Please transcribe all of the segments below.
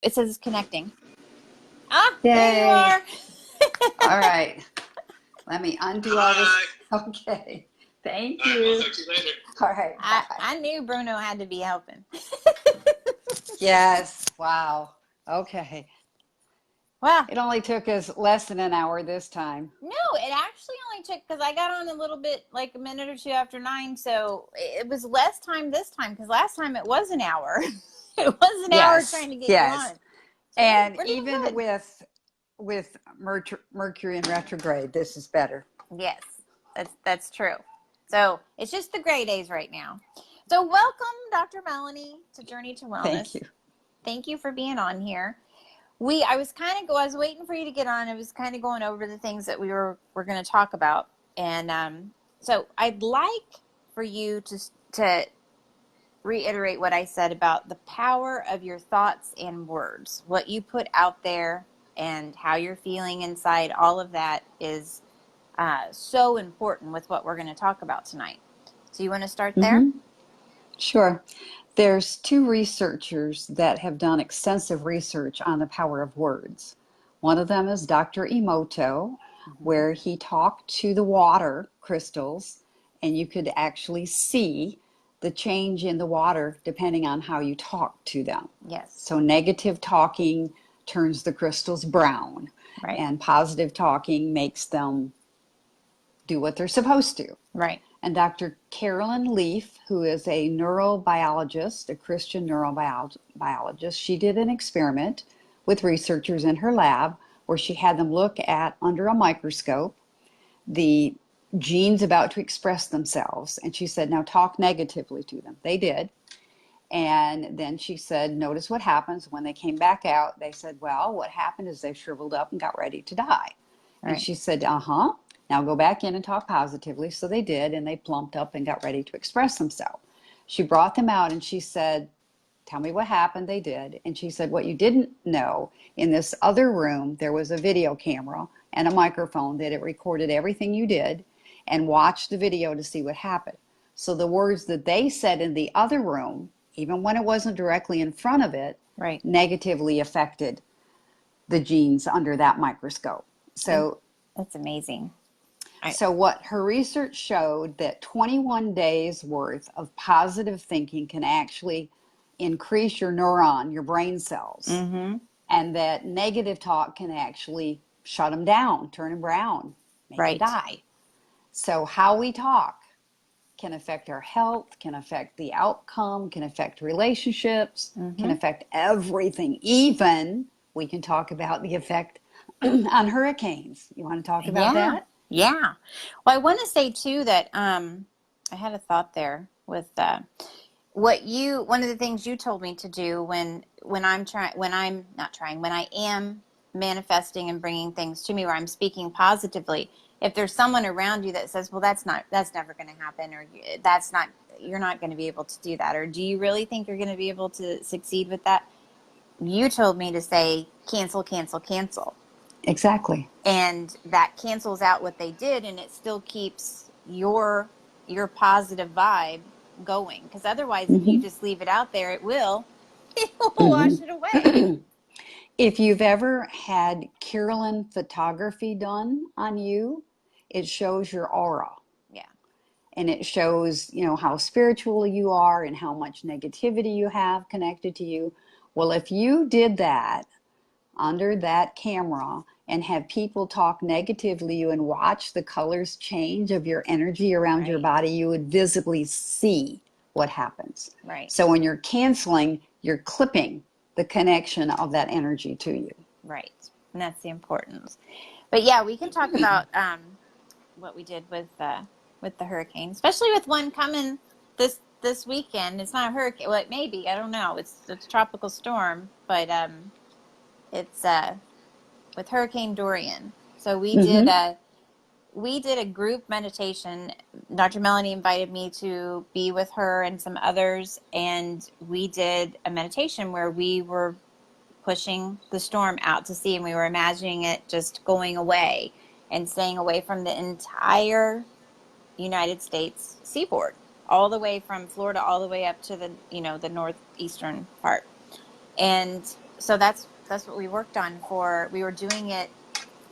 It says it's connecting. Ah, there you Yay. are. All right. Let me undo all this. Okay. Thank All right, we'll you. talk to you later. All right. Bye. I knew Bruno had to be helping. Yes. Wow. Okay. Well, It only took us less than an hour this time. no, it actually only took, because I got on a little bit, like a minute or two after 9, so it was less time this time, because last time it was an hour. It was an hour Yes. trying to get you on. Yes. So And we're doing even good. with Mercury in retrograde, this is better. Yes, that's true. So it's just the gray days right now. So welcome, Dr. Melanie, to Journey to Thank Wellness. you. Thank you for being on here. I was waiting for you to get on. I was kind of going over the things that we're going to talk about, and so I'd like for you to reiterate what I said about the power of your thoughts and words, what you put out there, and how you're feeling inside. All of that is so important with what we're going to talk about tonight. So you want to start there? Mm-hmm. Sure. There's two researchers that have done extensive research on the power of words. One of them is Dr. Emoto, Mm-hmm. where he talked to the water crystals, and you could actually see the change in the water depending on how you talk to them. Yes. So, negative talking turns the crystals brown, Right. and positive talking makes them do what they're supposed to. Right. And Dr. Carolyn Leaf, who is a neurobiologist, a Christian neurobiologist, she did an experiment with researchers in her lab where she had them look at, under a microscope, the genes about to express themselves. And she said, now talk negatively to them. They did. And then she said, notice what happens when they came back out. They said, well, what happened is they shriveled up and got ready to die. And Right. she said, uh-huh, now go back in and talk positively. So they did, and they plumped up and got ready to express themselves. She brought them out and she said, tell me what happened. They did. And she said, what you didn't know, in this other room, there was a video camera and a microphone that it recorded everything you did and watched the video to see what happened. So the words that they said in the other room, even when it wasn't directly in front of it, Right. negatively affected the genes under that microscope. And So that's amazing. so what her research showed that 21 days worth of positive thinking can actually increase your brain cells, Mm-hmm. and that negative talk can actually shut them down, turn them brown, make them Right. die. So how we talk can affect our health, can affect the outcome, can affect relationships, can Mm-hmm. affect everything. Even we can talk about the effect on hurricanes. You want to talk about Yeah. that? Yeah. Well, I want to say too that I had a thought there with one of the things you told me to do when I am manifesting and bringing things to me, where I'm speaking positively. If there's someone around you that says, well, that's never going to happen, or you're not going to be able to do that, or do you really think you're going to be able to succeed with that? You told me to say cancel, cancel, cancel. Exactly. And that cancels out what they did, and it still keeps your positive vibe going, because otherwise, if you Mm-hmm. just leave it out there, it will Mm-hmm. wash it away. If you've ever had Kirlian photography done on you, it shows your aura, Yeah. and it shows, how spiritual you are and how much negativity you have connected to you. Well, if you did that under that camera and have people talk negatively you and watch the colors change of your energy around your Right. body, you would visibly see what happens. Right. So when you're canceling, you're clipping the connection of that energy to you. Right. And that's the importance. But yeah, we can talk about what we did with the hurricane, especially with one coming this weekend. It's not a hurricane. Well, it may be. I don't know. It's a tropical storm, but it's with Hurricane Dorian. So Mm-hmm. we did a group meditation. Dr. Melanie invited me to be with her and some others, and we did a meditation where we were pushing the storm out to sea, and we were imagining it just going away and staying away from the entire United States seaboard, all the way from Florida all the way up to the northeastern part. And so that's what we worked on for. We were doing it.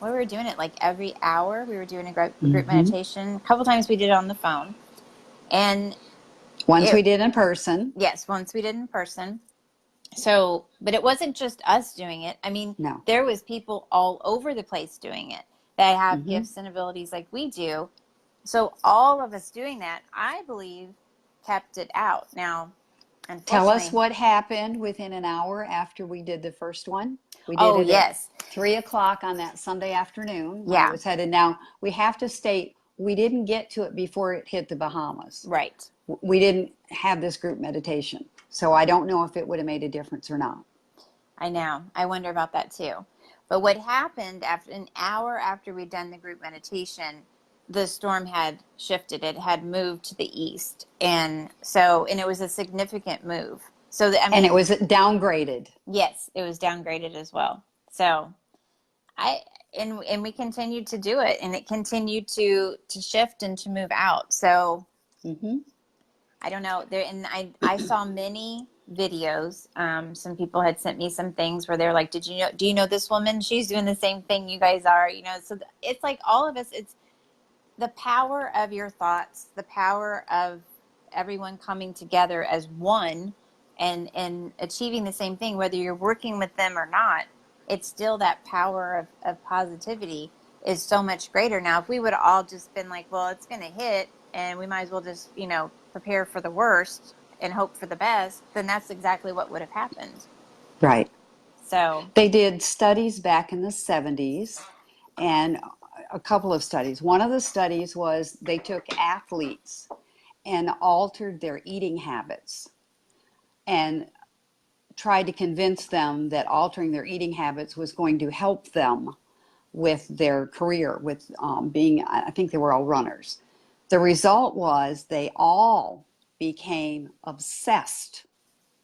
Well, we were doing it like every hour. We were doing a group Hmm. meditation. A couple times we did it on the phone, and Once it we did in person. yes, once we did in person. So, but it wasn't just us doing it. I mean, No. there was people all over the place doing it that have Hmm. gifts and abilities like we do. So all of us doing that, I believe, kept it out. Now, Tell us unfortunately, what happened within an hour after we did the first one. We did oh it at yes, 3 o'clock on that Sunday afternoon when it yeah, was headed. Now, we have to state we didn't get to it before it hit the Bahamas. right. We didn't have this group meditation. So I don't know if it would have made a difference or not. I know. I wonder about that too. But what happened after an hour after we'd done the group meditation, the storm had shifted. It had moved to the east. And it was a significant move. So, I And it mean, was downgraded. yes, it was downgraded as well. So I, and we continued to do it and it continued to shift and to move out. So Hmm. I don't know there, and I saw many videos. Some people had sent me some things where they're like, "Did you know? Do you know this woman? She's doing the same thing you guys are." You know, so it's like all of us. It's the power of your thoughts, the power of everyone coming together as one, and achieving the same thing, whether you're working with them or not. It's still that power of positivity is so much greater. Now, if we would have all just been like, well, it's going to hit and we might as well just, prepare for the worst and hope for the best, then that's exactly what would have happened. Right. So, They did studies back in the 70s and a couple of studies. One of the studies was they took athletes and altered their eating habits and tried to convince them that altering their eating habits was going to help them with their career, with being, I think they were all runners. The result was they all became obsessed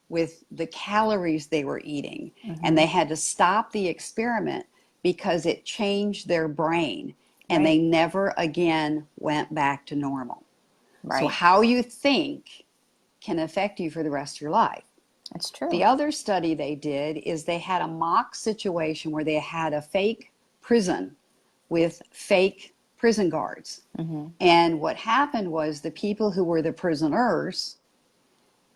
with the calories they were eating, and hmm they had to stop the experiment because it changed their brain and right, they never again went back to normal. So, right. how you think can affect you for the rest of your life. That's The true. other study they did is they had a mock situation where they had a fake prison with fake prison guards. hmm And what happened was the people who were the prisoners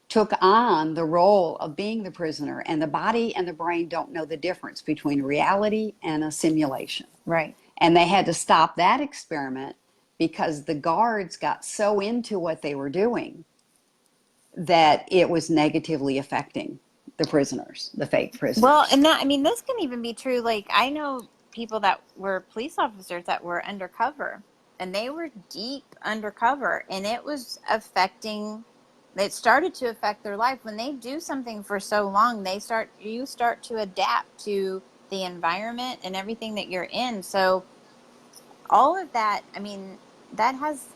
took on the role of being the prisoner, and the body and the brain don't know the difference between reality and a simulation. Right. And they had to stop that experiment because the guards got so into what they were doing that it was negatively affecting the prisoners, the fake Well, prisoners. and that, I mean, this can even be true. Like, I know people that were police officers that were undercover, and they were deep undercover, and it started to affect their life. When they do something for so long, you start to adapt to the environment and everything that you're in. So, all of that, I mean, that has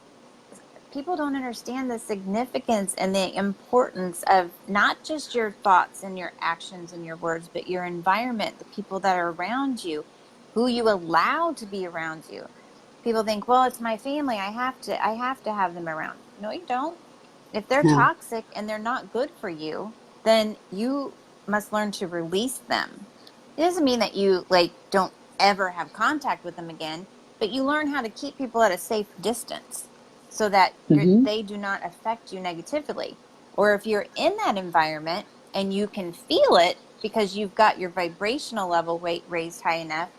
people don't understand the significance and the importance of not just your thoughts and your actions and your words, but your environment, the people that are around you, who you allow to be around you. People think, well, it's my family. I have to have them around. No, you don't. If they're No, toxic and they're not good for you, then you must learn to release them. It doesn't mean that you like don't ever have contact with them again, but you learn how to keep people at a safe distance so that mm-hmm. they do not affect you negatively. Or if you're in that environment and you can feel it because you've got your vibrational level raised high enough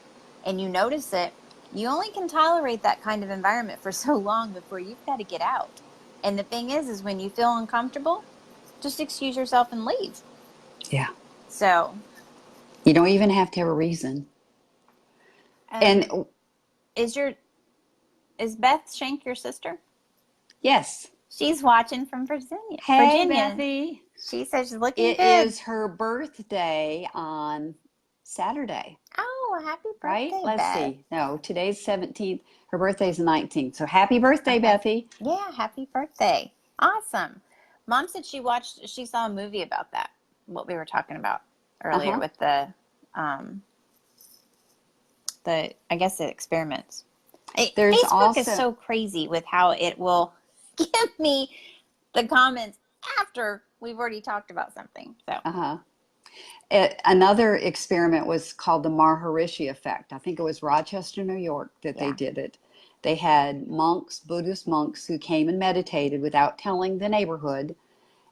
and you notice it, you only can tolerate that kind of environment for so long before you've got to get out. And the thing is when you feel uncomfortable, just excuse yourself and leave. Yeah. So, You don't even have to have a reason. And um, is your is Beth Shank your sister? yes, She's watching from Virginia. hey, Virginia. Bethy. She says she's looking It good. is her birthday on Saturday, Oh, happy right? birthday, Let's Beth. see. No, today's 17th. Her birthday's the 19th. So happy birthday, Okay. Bethy. Yeah, happy birthday. Awesome. Mom said she saw a movie about that, what we were talking about earlier Uh-huh. with um I guess the experiments. There's Facebook is also, so crazy with how it will give me the comments after we've already talked about something. So, uh-huh. Another experiment was called the Maharishi effect. I think it was Rochester, New York that they Yeah. did it. They had monks, Buddhist monks, who came and meditated without telling the neighborhood,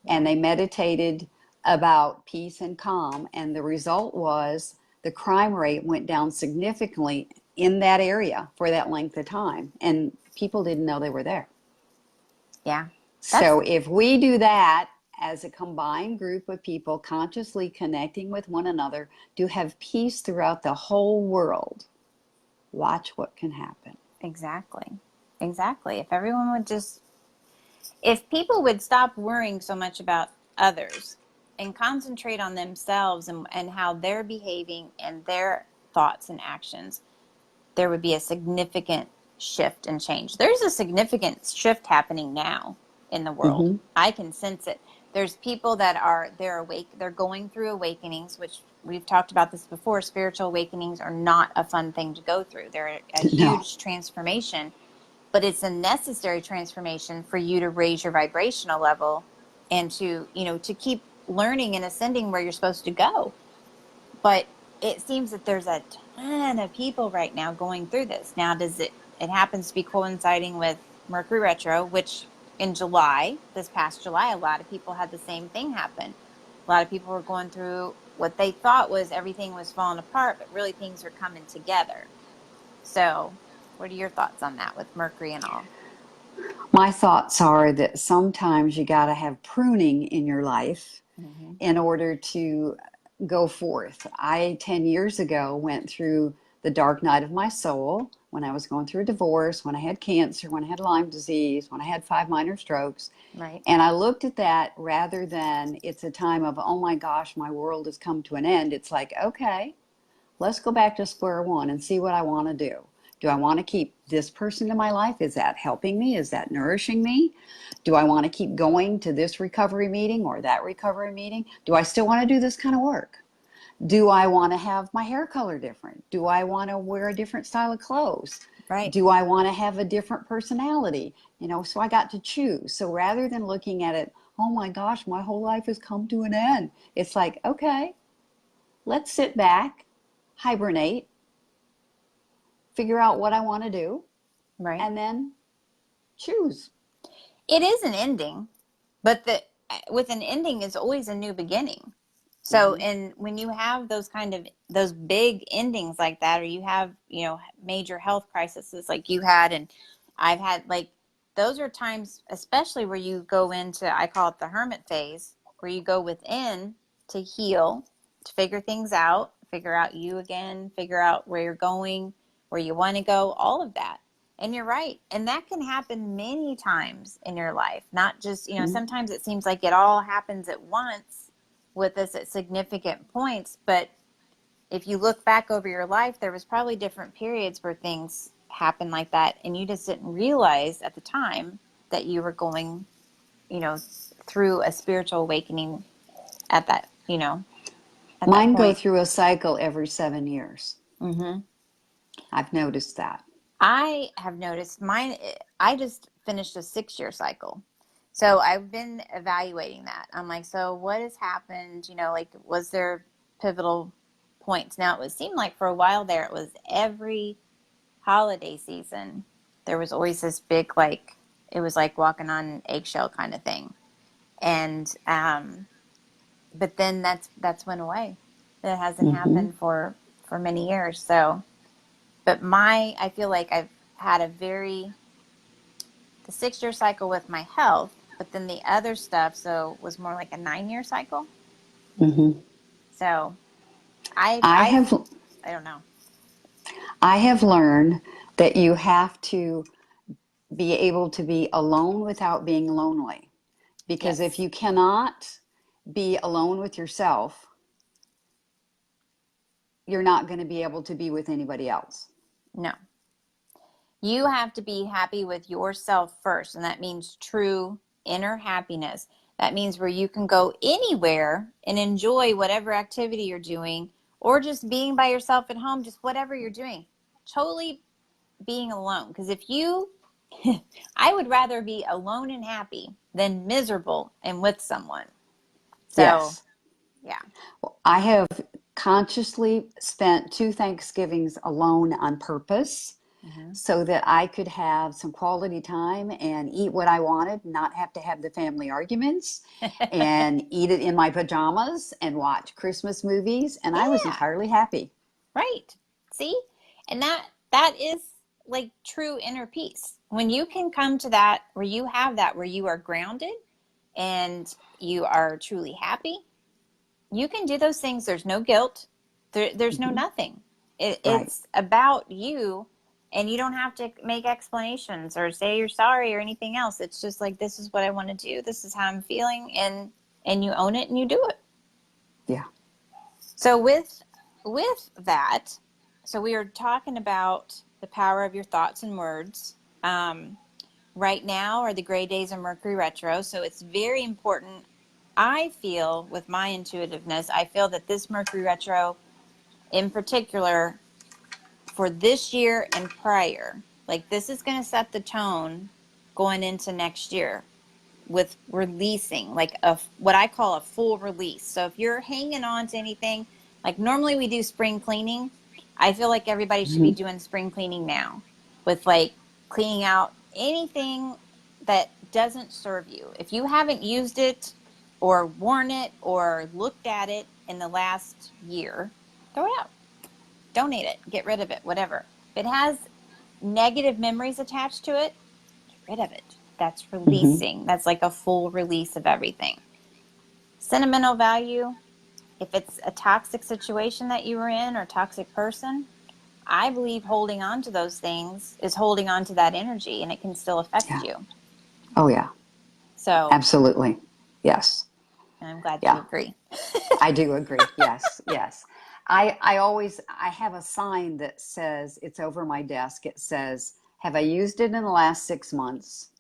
and Yeah. they meditated about peace and calm. And the result was the crime rate went down significantly in that area for that length of time. And people didn't know they were there. Yeah. That's So if we do that as a combined group of people consciously connecting with one another to have peace throughout the whole world, watch what can happen. exactly. Exactly. If everyone would just, if people would stop worrying so much about others and concentrate on themselves and how they're behaving and their thoughts and actions, there would be a significant shift and change. There's a significant shift happening now in the world. Mm-hmm. I can sense it. There's people that are they're awake, they're going through awakenings, which we've talked about this before. Spiritual awakenings are not a fun thing to go through. They're a No. huge transformation, but it's a necessary transformation for you to raise your vibrational level and to, to keep learning and ascending where you're supposed to go. But it seems that there's a ton of people right now going through this. Now, it happens to be coinciding with Mercury retro, which in July, this past July, a lot of people had the same thing happen. A lot of people were going through what they thought was everything was falling apart, but really things are coming together. So, what are your thoughts on that with Mercury and all? My thoughts are that sometimes you got to have pruning in your life Mm-hmm. in order to go forth. I, 10 years ago, went through the dark night of my soul when I was going through a divorce, when I had cancer, when I had Lyme disease, when I had 5 minor strokes. Right. And I looked at that rather than it's a time of, oh my gosh, my world has come to an end. It's like, okay, let's go back to square one and see what I want to do. Do I want to keep this person in my life? Is that helping me? Is that nourishing me? Do I want to keep going to this recovery meeting or that recovery meeting? Do I still want to do this kind of work? Do I want to have my hair color different? Do I want to wear a different style of clothes? Right. Do I want to have a different personality? So I got to choose. So rather than looking at it, oh my gosh, my whole life has come to an end, it's like, okay, let's sit back, hibernate, figure out what I want to do, Right. and then choose. It is an ending, but with an ending is always a new beginning. So, Mm-hmm. and when you have those big endings like that, or you have, major health crises like you had, and I've had, like, those are times, especially where you go into, I call it the hermit phase, where you go within to heal, to figure out you again, figure out where you're going, where you want to go, all of that. And you're right. And that can happen many times in your life, not just, sometimes it seems like it all happens at once with us at significant points. But if you look back over your life, there was probably different periods where things happened like that. And you just didn't realize at the time that you were going, you know, through a spiritual awakening at that, at that Mine go point. through a cycle every 7 years. Mm-hmm. I've noticed that. I have noticed mine, I just finished a 6 year cycle. So I've been evaluating that. I'm like, so what has happened? Like, was there pivotal points? Now, it would seem like for a while there, it was every holiday season, there was always this big, like, it was like walking on an eggshell kind of thing. And, but then that's went away. That hasn't Mm-hmm. happened for many years. So, but I feel like I've had the 6 year cycle with my health, but then the other stuff, so was more like a 9 year cycle. Mm-hmm. So I, I I, have I don't know. I have learned that you have to be able to be alone without being lonely. Because if Yes. you cannot be alone with yourself, you're not going to be able to be with anybody else. No. You have to be happy with yourself first, and that means true inner happiness. That means where you can go anywhere and enjoy whatever activity you're doing, or just being by yourself at home, just whatever you're doing. Totally being alone. Because if you, I would rather be alone and happy than miserable and with someone. So Yes. Yeah. I have consciously spent 2 Thanksgivings alone on purpose Hmm. so that I could have some quality time and eat what I wanted, not have to have the family arguments, and eat it in my pajamas and watch Christmas movies. And I was Yeah. entirely happy. Right. See? And that is like true inner peace. When you can come to that, where you have that, where you are grounded and you are truly happy, you can do those things. There's no guilt. There's no Hmm. nothing. Right. It's about you, and you don't have to make explanations or say you're sorry or anything else. It's just like, this is what I want to do. This is how I'm feeling, and you own it and you do it. Yeah. So with that, so we are talking about the power of your thoughts and words. Right now are the gray days of Mercury retro, so it's very important. I feel with my intuitiveness, I feel that this Mercury retro in particular for this year and prior, like this is going to set the tone going into next year with releasing, like a what I call a full release. So if you're hanging on to anything, like normally we do spring cleaning, I feel like everybody should be Hmm. doing spring cleaning now with like cleaning out anything that doesn't serve you. If you haven't used it or worn it or looked at it in the last year, throw it out, donate it, get rid of it, whatever. If it has negative memories attached to it, rid of it. That's Hmm. releasing. That's like a full release of everything. Sentimental value, if it's a toxic situation that you were in or toxic person, I believe holding on to those things is holding on to that energy and it can still affect Yeah. you. Oh, yeah. So, Absolutely. Yes. and I'm glad you Yeah. agree. I do agree. Yes. Yes. I have a sign that says, it's over my desk. It says, have I used it in the last 6 months?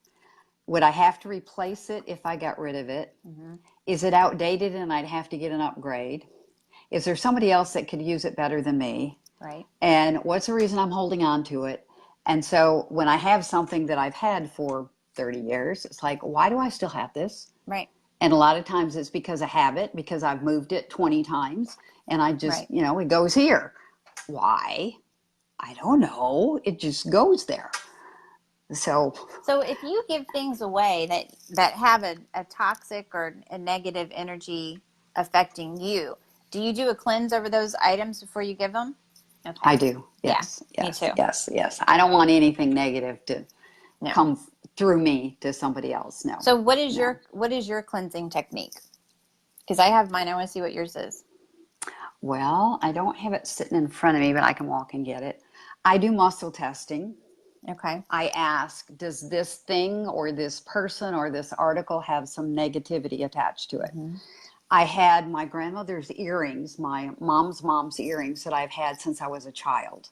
Would I have to replace it if I got rid of it? Hmm. Is it outdated and I'd have to get an upgrade? Is there somebody else that could use it better than me? Right, And what's the reason I'm holding on to it? And so when I have something that I've had for 30 years, it's like, why do I still have this? right, And a lot of times it's because of habit, because I've moved it 20 times and I just, right. it goes here. Why? I don't know. It just goes there. So So if you give things away that have a toxic or a negative energy affecting you, do you do a cleanse over those items before you give them? Okay. I do. Yeah, Yes, me yes, too. yes, yes. I don't want anything negative to No. come through me to somebody else. No, So what is no. your cleansing technique? Because I have mine. I want to see what yours is. Well, I don't have it sitting in front of me, but I can walk and get it. I do muscle testing. Okay. I ask, does this thing or this person or this article have some negativity attached to it? Hmm. I had my grandmother's earrings, my mom's earrings that I've had since I was a child.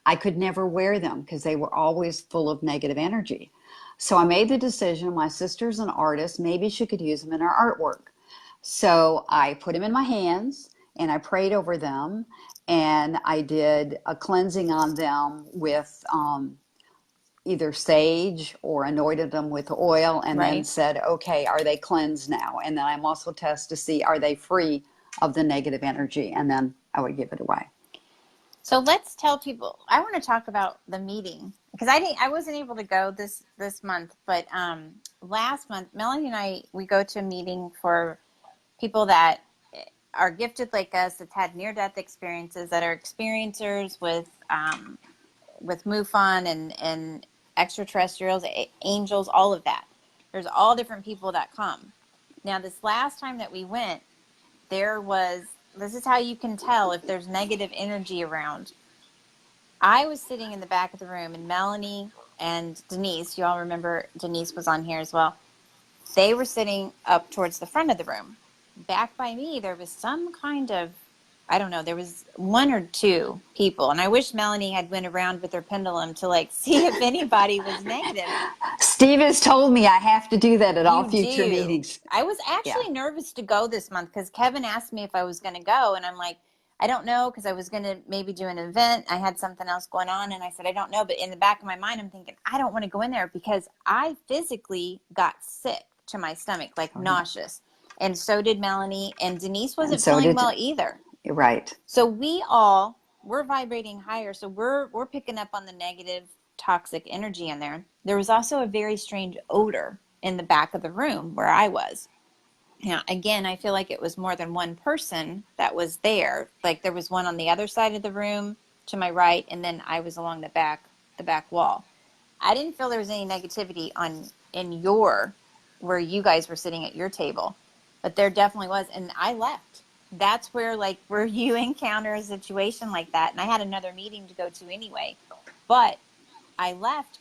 I could never wear them because they were always full of negative energy. So I made the decision, my sister's an artist, maybe she could use them in her artwork. So I put them in my hands and I prayed over them and I did a cleansing on them with either sage or anointed them with oil and then Right. said, okay, are they cleansed now? And then I muscle test to see, are they free of the negative energy? And then I would give it away. So let's tell people. I want to talk about the meeting because I wasn't able to go this month, but last month Melanie and I we go to a meeting for people that are gifted like us, that's had near death experiences, that are experiencers with MUFON and extraterrestrials, angels, all of that. There's all different people that come. Now, this last time that we went, there was, this is how you can tell if there's negative energy around. I was sitting in the back of the room, and Melanie and Denise, you all remember Denise was on here as well, they were sitting up towards the front of the room. Back by me, there was some kind of, I don't know, there was one or two people, and I wish Melanie had went around with her pendulum to like see if anybody was negative. Steve has told me I have to do that at all You future do. meetings. I was Yeah. actually nervous to go this month because Kevin asked me if I was going to go, and I'm like, I don't know, because I was going to maybe do an event. I had something else going on, and I said, I don't know. But in the back of my mind, I'm thinking, I don't want to go in there because I physically got sick to my stomach, like Oh, yeah. nauseous. and so did Melanie, and Denise and wasn't so feeling did, well either. right. So we're vibrating higher. So we're picking up on the negative toxic energy in there. There was also a very strange odor in the back of the room where I was. Now, again, I feel like it was more than one person that was there. Like there was one on the other side of the room to my right, and then I was along the back wall. I didn't feel there was any negativity on in your where you guys were sitting at your table, but there definitely was, and I left. That's where like where you encounter a situation like that, and I had another meeting to go to anyway, but I left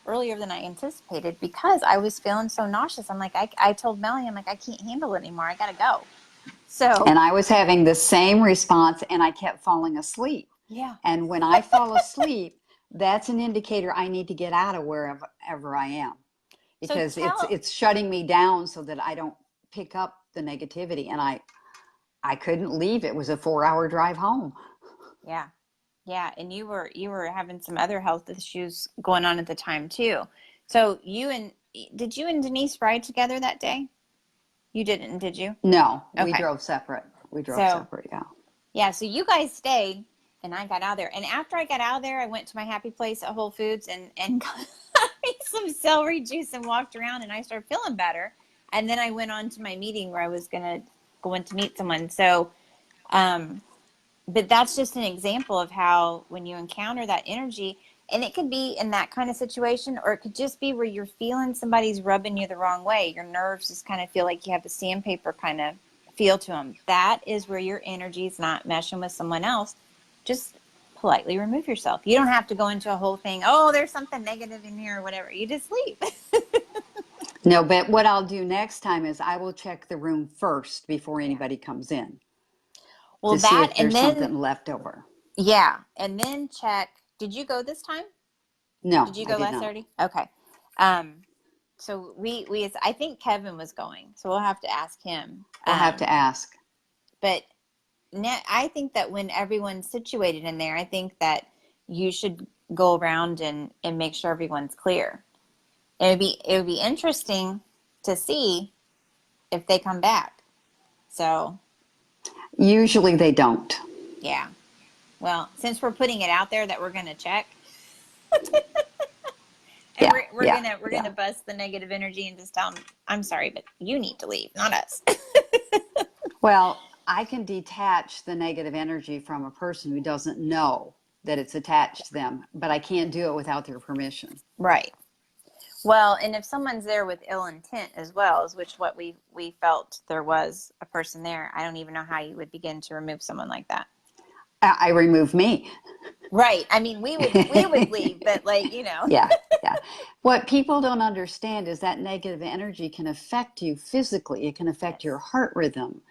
earlier than I anticipated because I was feeling so nauseous. I'm like, I told Melanie, I'm like, I can't handle it anymore. I gotta go. So And I was having the same response and I kept falling asleep. yeah. And when I fall asleep, that's an indicator I need to get out of wherever I am, So because tell it's shutting me down so that I don't pick up the negativity. And I couldn't leave. It was a 4-hour drive home. yeah. Yeah, and you were having some other health issues going on at the time too. So did you and Denise ride together that day? You didn't, did you? No, we Okay. drove separate. We drove So separate, yeah. yeah, so you guys stayed and I got out there. And after I got out of there, I went to my happy place at Whole Foods and got me some celery juice and walked around and I started feeling better. And then I went on to my meeting where I was gonna go in to meet someone. So um but that's just an example of how when you encounter that energy, and it could be in that kind of situation, or it could just be where you're feeling somebody's rubbing you the wrong way. Your nerves just kind of feel like you have the sandpaper kind of feel to them. That is where your energy is not meshing with someone else. Just politely remove yourself. You don't have to go into a whole thing, oh, there's something negative in here or whatever. You just leave. No, but what I'll do next time is I will check the room first before Yeah. anybody comes in Well, to see that, if and there's then, something left over. yeah, and then check. Did you go this time? No, Did you I go did last not. Saturday? Okay. Um, so I think Kevin was going, so we'll have to ask him. We'll have to ask. But I think that when everyone's situated in there, I think that you should go around and make sure everyone's clear. It would be interesting to see if they come back. So Usually they don't. yeah. Well, since we're putting it out there that we're gonna check, and Yeah, we're yeah, gonna we're yeah. gonna bust the negative energy and just tell them, I'm sorry, but you need to leave, not us. Well, I can detach the negative energy from a person who doesn't know that it's attached to them, but I can't do it without their permission. Right. Well, and if someone's there with ill intent as well, is which what we felt there was a person there, I don't even know how you would begin to remove someone like that. I remove me. Right. I mean, we would leave, but like, Yeah, yeah. What people don't understand is that negative energy can affect you physically. It can affect your Yes. heart rhythm.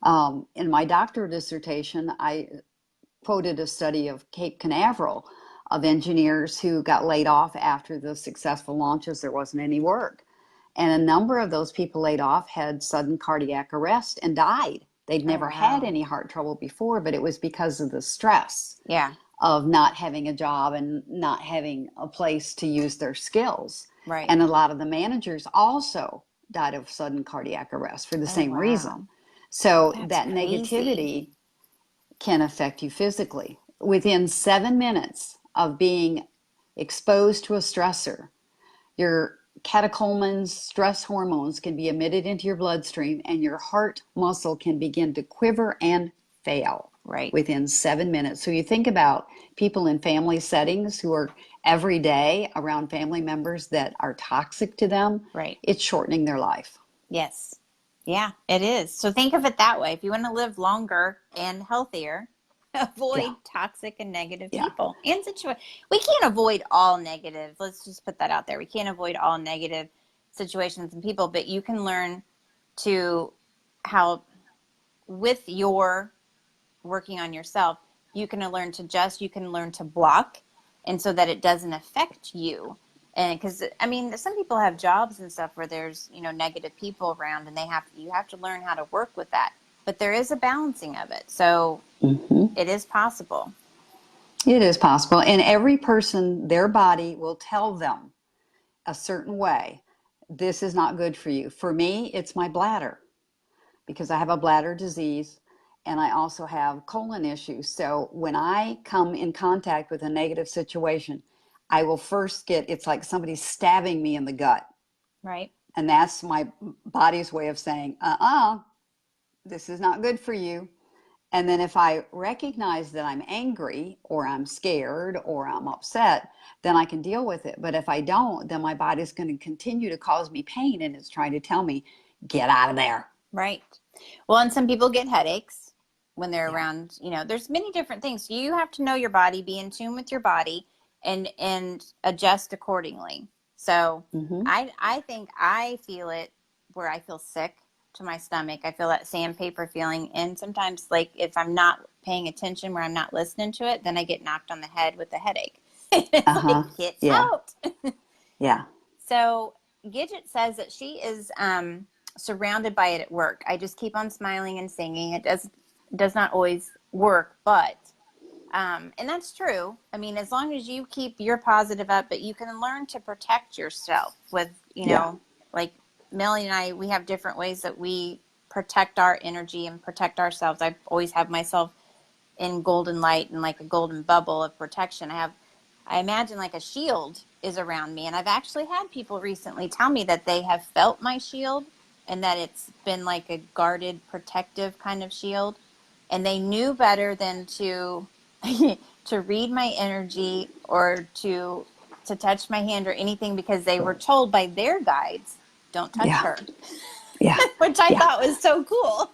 Hmm. In my doctoral dissertation, I quoted a study of Cape Canaveral of engineers who got laid off after the successful launches. There wasn't any work. And a number of those people laid off had sudden cardiac arrest and died. They'd Oh, never had wow. any heart trouble before, but it was because of the stress Yeah. of not having a job and not having a place to use their skills. Right. And a lot of the managers also died of sudden cardiac arrest for the Oh, same wow. reason. So That's that crazy. negativity can affect you physically. Within 7 minutes of being exposed to a stressor, your catecholamines, stress hormones, can be emitted into your bloodstream, and your heart muscle can begin to quiver and fail Right. within 7 minutes. So you think about people in family settings who are every day around family members that are toxic to them, Right. it's shortening their life. Yes. Yeah, it is. So think of it that way. If you want to live longer and healthier, Yeah, avoid toxic and negative yeah. people and situations. We can't avoid all negative. Let's just put that out there. We can't avoid all negative situations and people, but you can learn to how, with your working on yourself, you can learn to you can learn to block, and so that it doesn't affect you. And because I mean, some people have jobs and stuff where there's negative people around, and you have to learn how to work with that. But there is a balancing of it, so Mhm. it is possible. It is possible. And every person, their body will tell them a certain way, this is not good for you. For me, it's my bladder. because I have a bladder disease and I also have colon issues. So when I come in contact with a negative situation, I will first it's like somebody stabbing me in the gut. Right. And that's my body's way of saying, this is not good for you. And then if I recognize that I'm angry or I'm scared or I'm upset, then I can deal with it. But if I don't, then my body's going to continue to cause me pain, and it's trying to tell me, get out of there. Right. Well, and some people get headaches when they're Yeah. around, there's many different things. You have to know your body, be in tune with your body, and adjust accordingly. So Mm-hmm. I think I feel it where I feel sick to my stomach. I feel that sandpaper feeling. And sometimes, like, if I'm not paying attention, where I'm not listening to it, then I get knocked on the head with a headache. It's Uh-huh. like, get Yeah. out. Yeah. So Gidget says that she is surrounded by it at work. I just keep on smiling and singing. It does not always work, but and that's true. I mean, as long as you keep your positive up, but you can learn to protect yourself with, Yeah. like Melanie and I, we have different ways that we protect our energy and protect ourselves. I always have myself in golden light and like a golden bubble of protection. I imagine like a shield is around me. And I've actually had people recently tell me that they have felt my shield and that it's been like a guarded, protective kind of shield. And they knew better than to to read my energy or to touch my hand or anything, because they were told by their guides, don't touch Yeah. her, Yeah. which I Yeah. thought was so cool.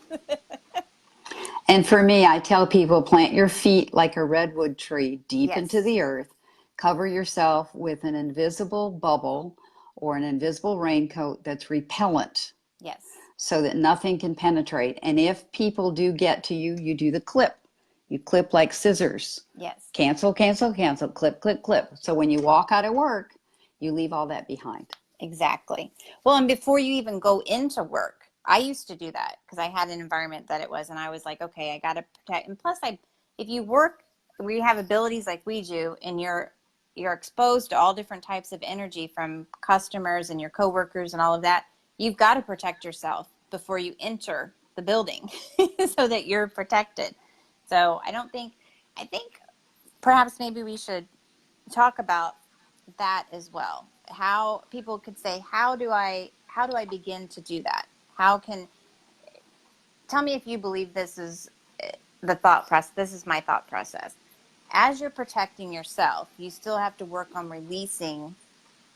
And for me, I tell people, plant your feet like a redwood tree deep into Yes. the earth. Cover yourself with an invisible bubble or an invisible raincoat that's repellent Yes. so that nothing can penetrate. And if people do get to you, you do the clip. You clip like scissors. Yes. Cancel, cancel, cancel, clip, clip, clip. So when you walk out of work, you leave all that behind. Exactly. Well, and before you even go into work, I used to do that because I had an environment that it was, and I was like, okay, I got to protect. And plus, if you work where you have abilities like we do, and you're exposed to all different types of energy from customers and your coworkers and all of that, you've got to protect yourself before you enter the building so that you're protected. So I think perhaps maybe we should talk about that as well. How people could say, how do I begin to do that? How can Tell me if you believe this is the thought process. This is my thought process. As you're protecting yourself, you still have to work on releasing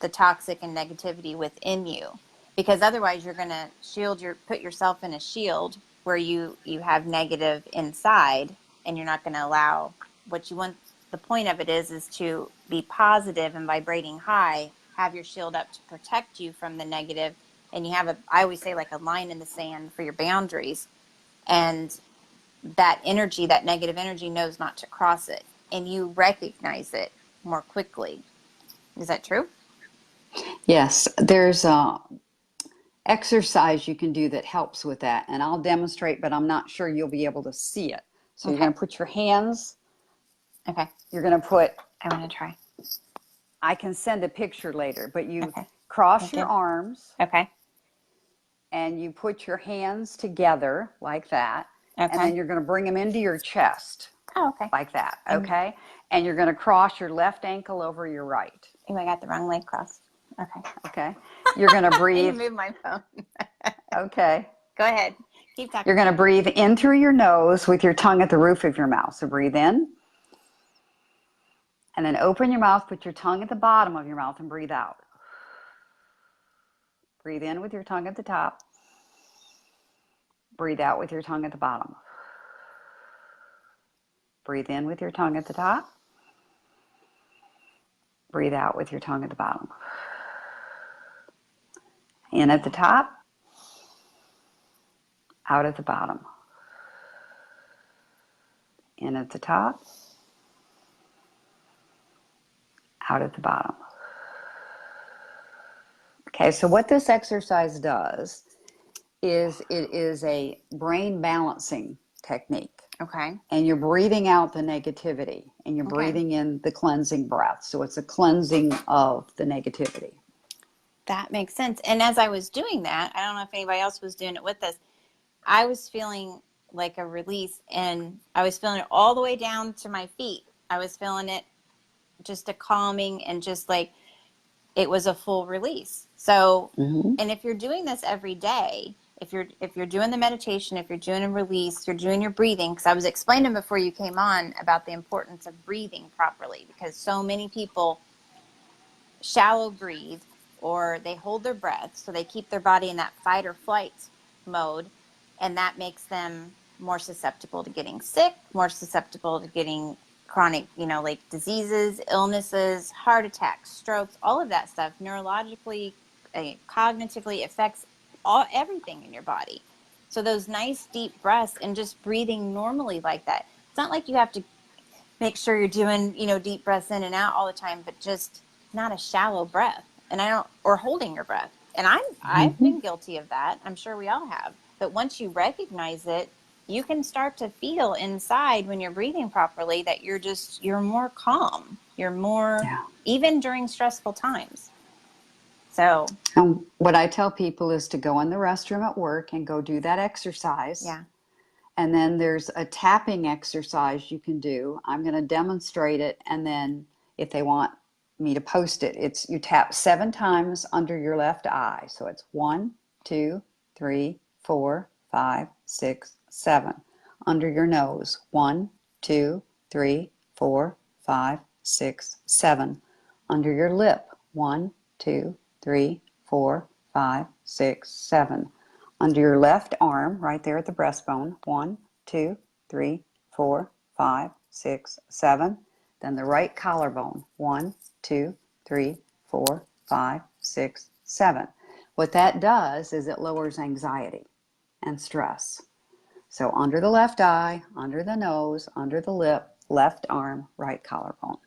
the toxic and negativity within you, because otherwise you're going to put yourself in a shield where you have negative inside, and you're not going to allow what you want. The point of it is to be positive and vibrating high, have your shield up to protect you from the negative, and you have I always say, like a line in the sand for your boundaries, and that negative energy knows not to cross it, and you recognize it more quickly. Is that true? Yes, there's a exercise you can do that helps with that. And I'll demonstrate, but I'm not sure you'll be able to see it. So you're Okay. going to put your hands, Okay. you're going to put, I want to try. I can send a picture later, but you Okay. cross Thank your you. arms Okay. and you put your hands together like that. And Okay. then you're going to bring them into your chest Oh, okay. like that. And Okay. And you're going to cross your left ankle over your right. oh, I got the wrong leg crossed. Okay. Okay. You're going to I need to breathe. move my phone. Okay. Go ahead. Keep You're talking. going to breathe in through your nose with your tongue at the roof of your mouth. So breathe in. And then open your mouth, put your tongue at the bottom of your mouth, and breathe out. Breathe in with your tongue at the top. Breathe out with your tongue at the bottom. Breathe in with your tongue at the top. Breathe out with your tongue at the bottom. In at the top. Out at the bottom. In at the top. Out at the bottom. Okay, so what this exercise does is it is a brain balancing technique. Okay. And you're breathing out the negativity and you're Okay. breathing in the cleansing breath. So it's a cleansing of the negativity. That makes sense. And as I was doing that, I don't know if anybody else was doing it with us, I was feeling like a release, and I was feeling it all the way down to my feet. I was feeling it, just a calming, and just like it was a full release. So, Hmm. and if you're doing this every day, if you're doing the meditation, if you're doing a release, you're doing your breathing, because I was explaining before you came on about the importance of breathing properly, because so many people shallow breathe, or they hold their breath, so they keep their body in that fight or flight mode, and that makes them more susceptible to getting sick, more susceptible to getting chronic, like diseases, illnesses, heart attacks, strokes, all of that stuff neurologically, cognitively affects everything in your body. So those nice deep breaths and just breathing normally like that. It's not like you have to make sure you're doing, deep breaths in and out all the time, but just not a shallow breath. And I don't, or holding your breath. And I've Hmm. been guilty of that. I'm sure we all have. But once you recognize it, you can start to feel inside when you're breathing properly that you're more calm. You're more, Yeah. even during stressful times. So, And what I tell people is to go in the restroom at work and go do that exercise. yeah. And then there's a tapping exercise you can do. I'm going to demonstrate it. And then if they want me to post it, it's you tap 7 times under your left eye. So it's 1, 2, 3, 4, 5, 6, 7. Under your nose. 1, 2, 3, 4, 5, 6, 7. Under your lip. 1, 2, 3, 4, 5, 6, 7. Under your left arm, right there at the breastbone. 1, 2, 3, 4, 5, 6, 7. Then the right collarbone. 1, 2, 3, 4, 5, 6, 7. What that does is it lowers anxiety and stress. So under the left eye, under the nose, under the lip, left arm, right collarbone.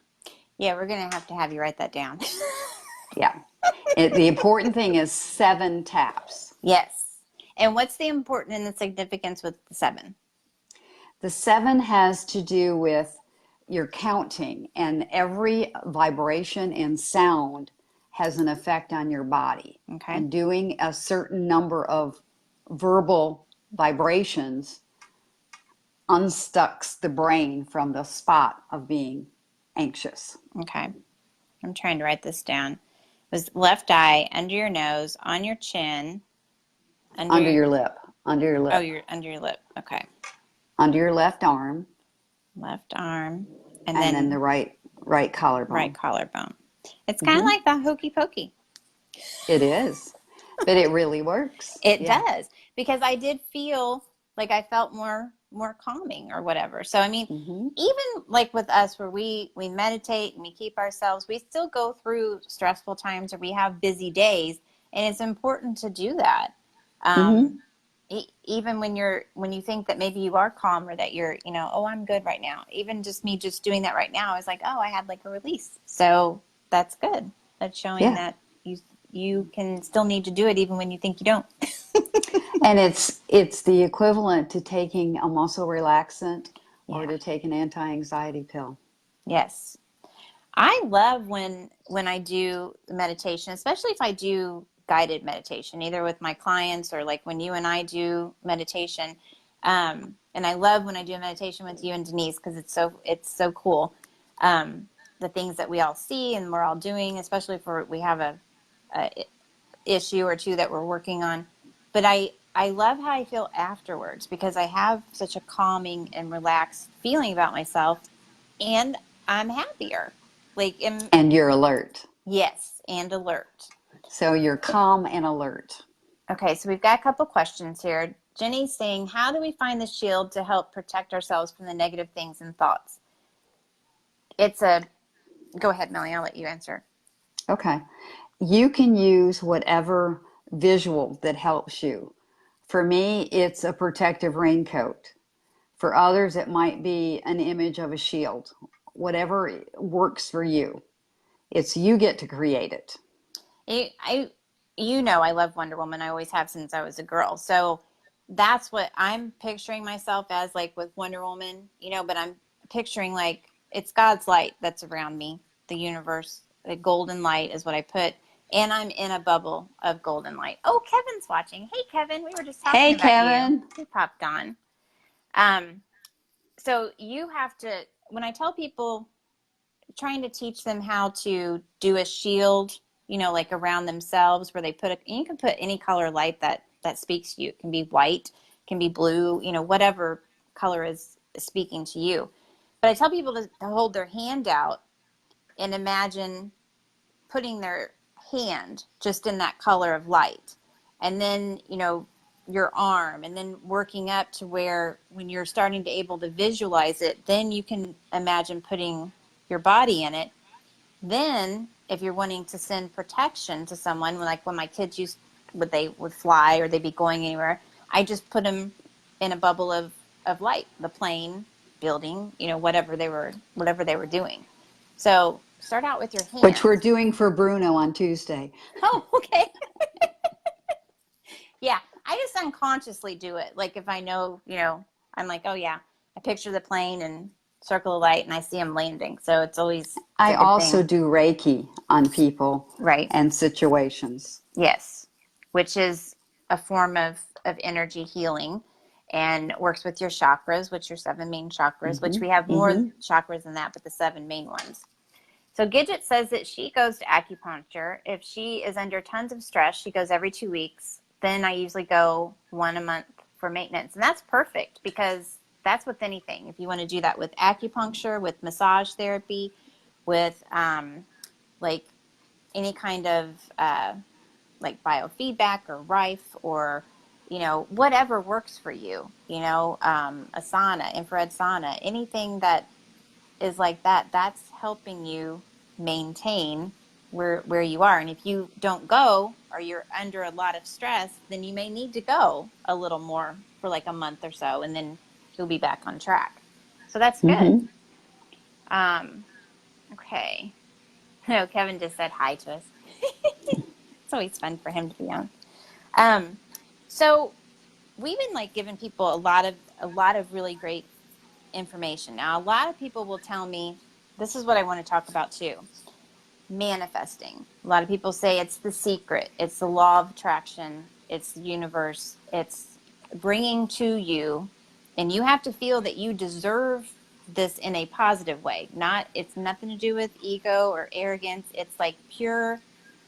Yeah, we're going to have you write that down. Yeah. The important thing is 7 taps. Yes. And what's the important and the significance with the 7? The 7 has to do with your counting, and every vibration and sound has an effect on your body. Okay. And doing a certain number of verbal vibrations unstucks the brain from the spot of being anxious. Okay. I'm trying to write this down. It was left eye, under your nose, on your chin, Under under your lip, under your oh, lip, you're under your lip. Okay. under your left arm, Left arm, and and then the then right right collarbone. collarbone. It's kind of Hmm. like the hokey pokey. It is, but it really works. It Yeah. does, because I did feel like I felt more calming or whatever. So I mean, Hmm. even like with us where we meditate and we keep ourselves, we still go through stressful times or we have busy days, and it's important to do that. Hmm. Um, even when you think that maybe you are calm, or that you're, oh, I'm good right now. Even just me just doing that right now, I was like, oh, I had like a release. So that's good. That's showing Yeah. that you can still need to do it even when you think you don't. And it's the equivalent to taking a muscle relaxant or Yeah. to take an anti-anxiety pill. Yes. I love when I do meditation, especially if I do guided meditation, either with my clients or like when you and I do meditation. And I love when I do a meditation with you and Denise, because it's so cool. The things that we all see and we're all doing, especially if we have a issue or two that we're working on. But I love how I feel afterwards, because I have such a calming and relaxed feeling about myself, and I'm happier. Like, And you're alert. yes, and alert. So you're calm and alert. Okay, so we've got a couple questions here. Jenny's saying, how do we find the shield to help protect ourselves from the negative things and thoughts? Go ahead, Melanie, I'll let you answer. Okay. You can use whatever visual that helps you. For me, it's a protective raincoat. For others, it might be an image of a shield. Whatever works for you. It's you get to create it. I I love Wonder Woman. I always have since I was a girl. So that's what I'm picturing myself as, like with Wonder Woman, but I'm picturing like it's God's light that's around me, the universe, the golden light is what I put. and I'm in a bubble of golden light. Oh, Kevin's watching. Hey, Kevin, we were just talking Hey, about you. Kevin. He popped on. Um, so you have to, when I tell people, trying to teach them how to do a shield, like around themselves, where they put you can put any color light that speaks to you. It can be white, can be blue, whatever color is speaking to you. But I tell people to hold their hand out and imagine putting their hand just in that color of light. And then, your arm, and then working up to where when you're starting to able to visualize it, then you can imagine putting your body in it. Then if you're wanting to send protection to someone, like when my kids they would fly or they'd be going anywhere, I just put them in a bubble of light, the plane, building, whatever they were doing. So start out with your Which we're hands. doing for Bruno on Tuesday. Oh, okay. Yeah, I just unconsciously do it. Like if I know, I'm like, oh yeah, I picture the plane and circle of light and I see them landing. So it's a I good also thing. do Reiki on people Right. and situations. Yes, which is a form of energy healing and works with your chakras, which are 7 main chakras, which Hmm. we have more Hmm. chakras than that, but the 7 main ones. So Gidget says that she goes to acupuncture. If she is under tons of stress, she goes every 2 weeks. Then I usually go 1 a month for maintenance. And that's perfect because that's with anything. If you want to do that with acupuncture, with massage therapy, with like any kind of like biofeedback or rife or whatever works for you, a sauna, infrared sauna, anything that is like that, that's helping you maintain where you are. And if you don't go or you're under a lot of stress, then you may need to go a little more for like a month or so, and then you'll be back on track. So that's good. Hmm. um okay. No, Kevin just said hi to us. It's always fun for him to be on. So we've been like giving people a lot of really great information. Now, a lot of people will tell me, this is what I want to talk about too. Manifesting. A lot of people say it's the secret, it's the law of attraction, it's the universe, it's bringing to you, and you have to feel that you deserve this in a positive way. It's nothing to do with ego or arrogance. It's like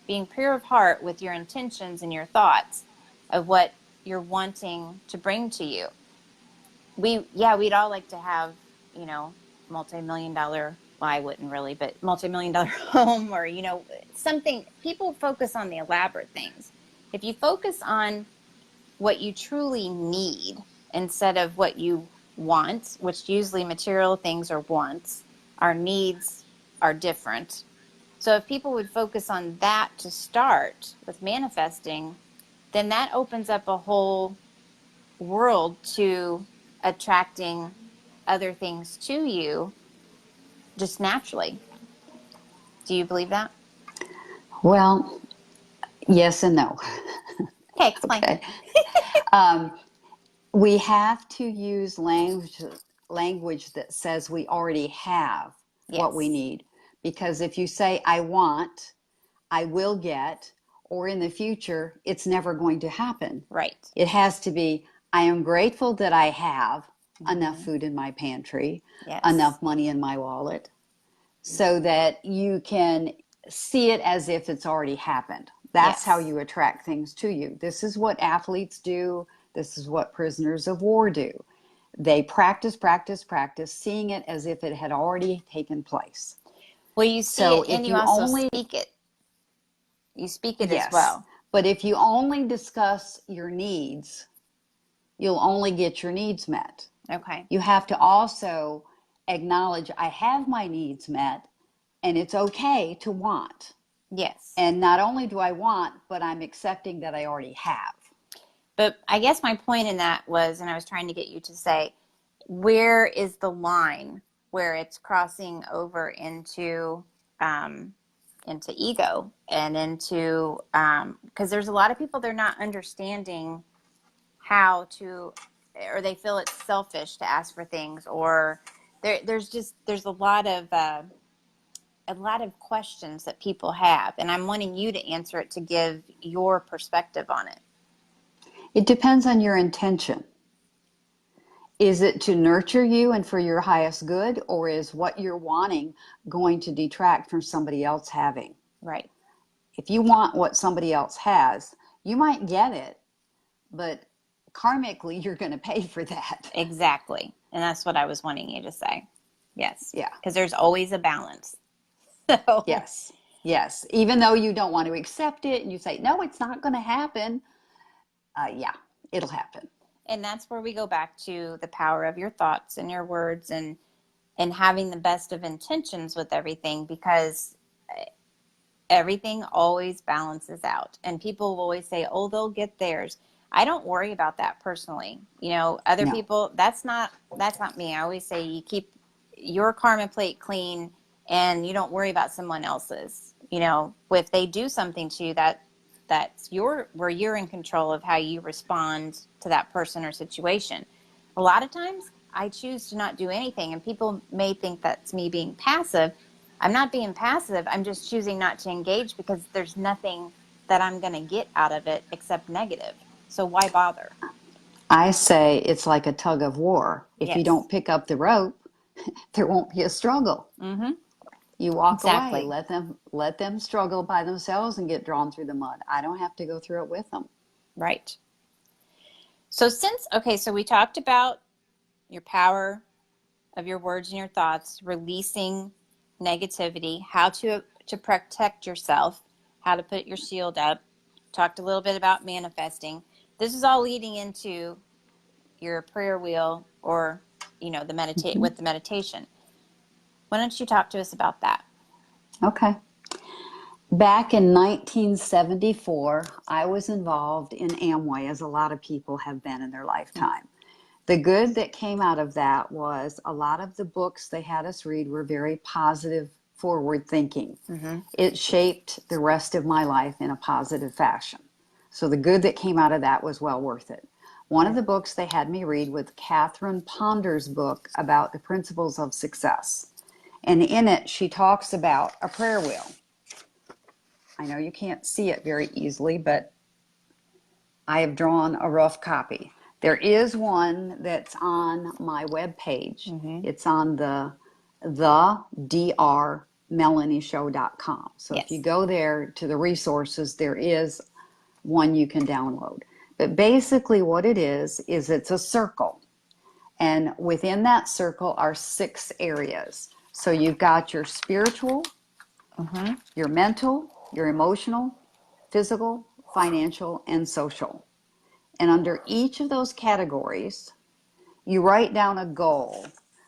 being pure of heart with your intentions and your thoughts of what you're wanting to bring to you. We'd all like to have, multi-million dollar, well, I wouldn't really, but multi-million dollar home, or something. People focus on the elaborate things. If you focus on what you truly need instead of what you want, which usually material things are wants, our needs are different. So if people would focus on that to start with manifesting, then that opens up a whole world to attracting other things to you just naturally. Do you believe that? Well, yes and no. Okay, explain. Okay. Um, we have to use language that says we already have what we Yes, need. Because if you say, I want, I will get, or in the future, it's never going to happen. right. It has to be, I am grateful that I have enough Hmm. food in my pantry, Yes, enough money in my wallet, so that you can see it as if it's already happened. That's how yes, you attract things to you. This is what athletes do. This is what prisoners of war do. They practice, practice, practice, seeing it as if it had already taken place. well, you see So it and if you you also only, speak it as yes, well. but if you only discuss your needs, you'll only get your needs met. Okay. You have to also acknowledge I have my needs met and it's okay to want. Yes, And not only do I want, but I'm accepting that I already have. but I guess my point in that was, and I was trying to get you to say, where is the line where it's crossing over um, into ego and into because there's a lot of people, they're not understanding how to, or they feel it's selfish to ask for things, or there's a lot of a lot of questions that people have, and I'm wanting you to answer it to give your perspective on it. It depends on your intention. Is it to nurture you and for your highest good, or is what you're wanting going to detract from somebody else having? Right. If you want what somebody else has, you might get it, but karmically, you're going to pay for that. Exactly. And that's what I was wanting you to say. Yes. Yeah. Because there's always a balance. So, Yes. Yes. Even though you don't want to accept it and you say, no, it's not going to happen. Yeah, it'll happen. and that's where we go back to the power of your thoughts and your words, and having the best of intentions with everything, because everything always balances out. And people will always say, oh, they'll get theirs. I don't worry about that personally. Other No. people, that's not me. I always say you keep your karma plate clean and you don't worry about someone else's. If they do something to you, that's where you're in control of how you respond to that person or situation. A lot of times I choose to not do anything, and people may think that's me being passive. I'm not being passive. I'm just choosing not to engage because there's nothing that I'm going to get out of it except negative. So why bother? I say it's like a tug of war. If you Yes. don't pick up the rope, there won't be a struggle. Mm-hmm. You walk away, Exactly. let them struggle by themselves and get drawn through the mud. I don't have to go through it with them. Right. So we talked about your power of your words and your thoughts, releasing negativity, how to protect yourself, how to put your shield up. Talked a little bit about manifesting. This is all leading into your prayer wheel, or the meditate Mhm. with the meditation. Why don't you talk to us about that? Okay. Back in 1974, I was involved in Amway, as a lot of people have been in their lifetime. The good that came out of that was a lot of the books they had us read were very positive, forward thinking. Mm-hmm. It shaped the rest of my life in a positive fashion. So the good that came out of that was well worth it. One of the books they had me read was Catherine Ponder's book about the principles of success. And in it, she talks about a prayer wheel. I know you can't see it very easily, but I have drawn a rough copy. There is one that's on my webpage. Mm-hmm. It's on the drmelanieshow.com. So if you Yes. go there to the resources, there is one you can download. But basically what it is it's a circle. And within that circle are 6 areas. So you've got your spiritual, Mm-hmm. your mental, your emotional, physical, financial, and social. And under each of those categories, you write down a goal.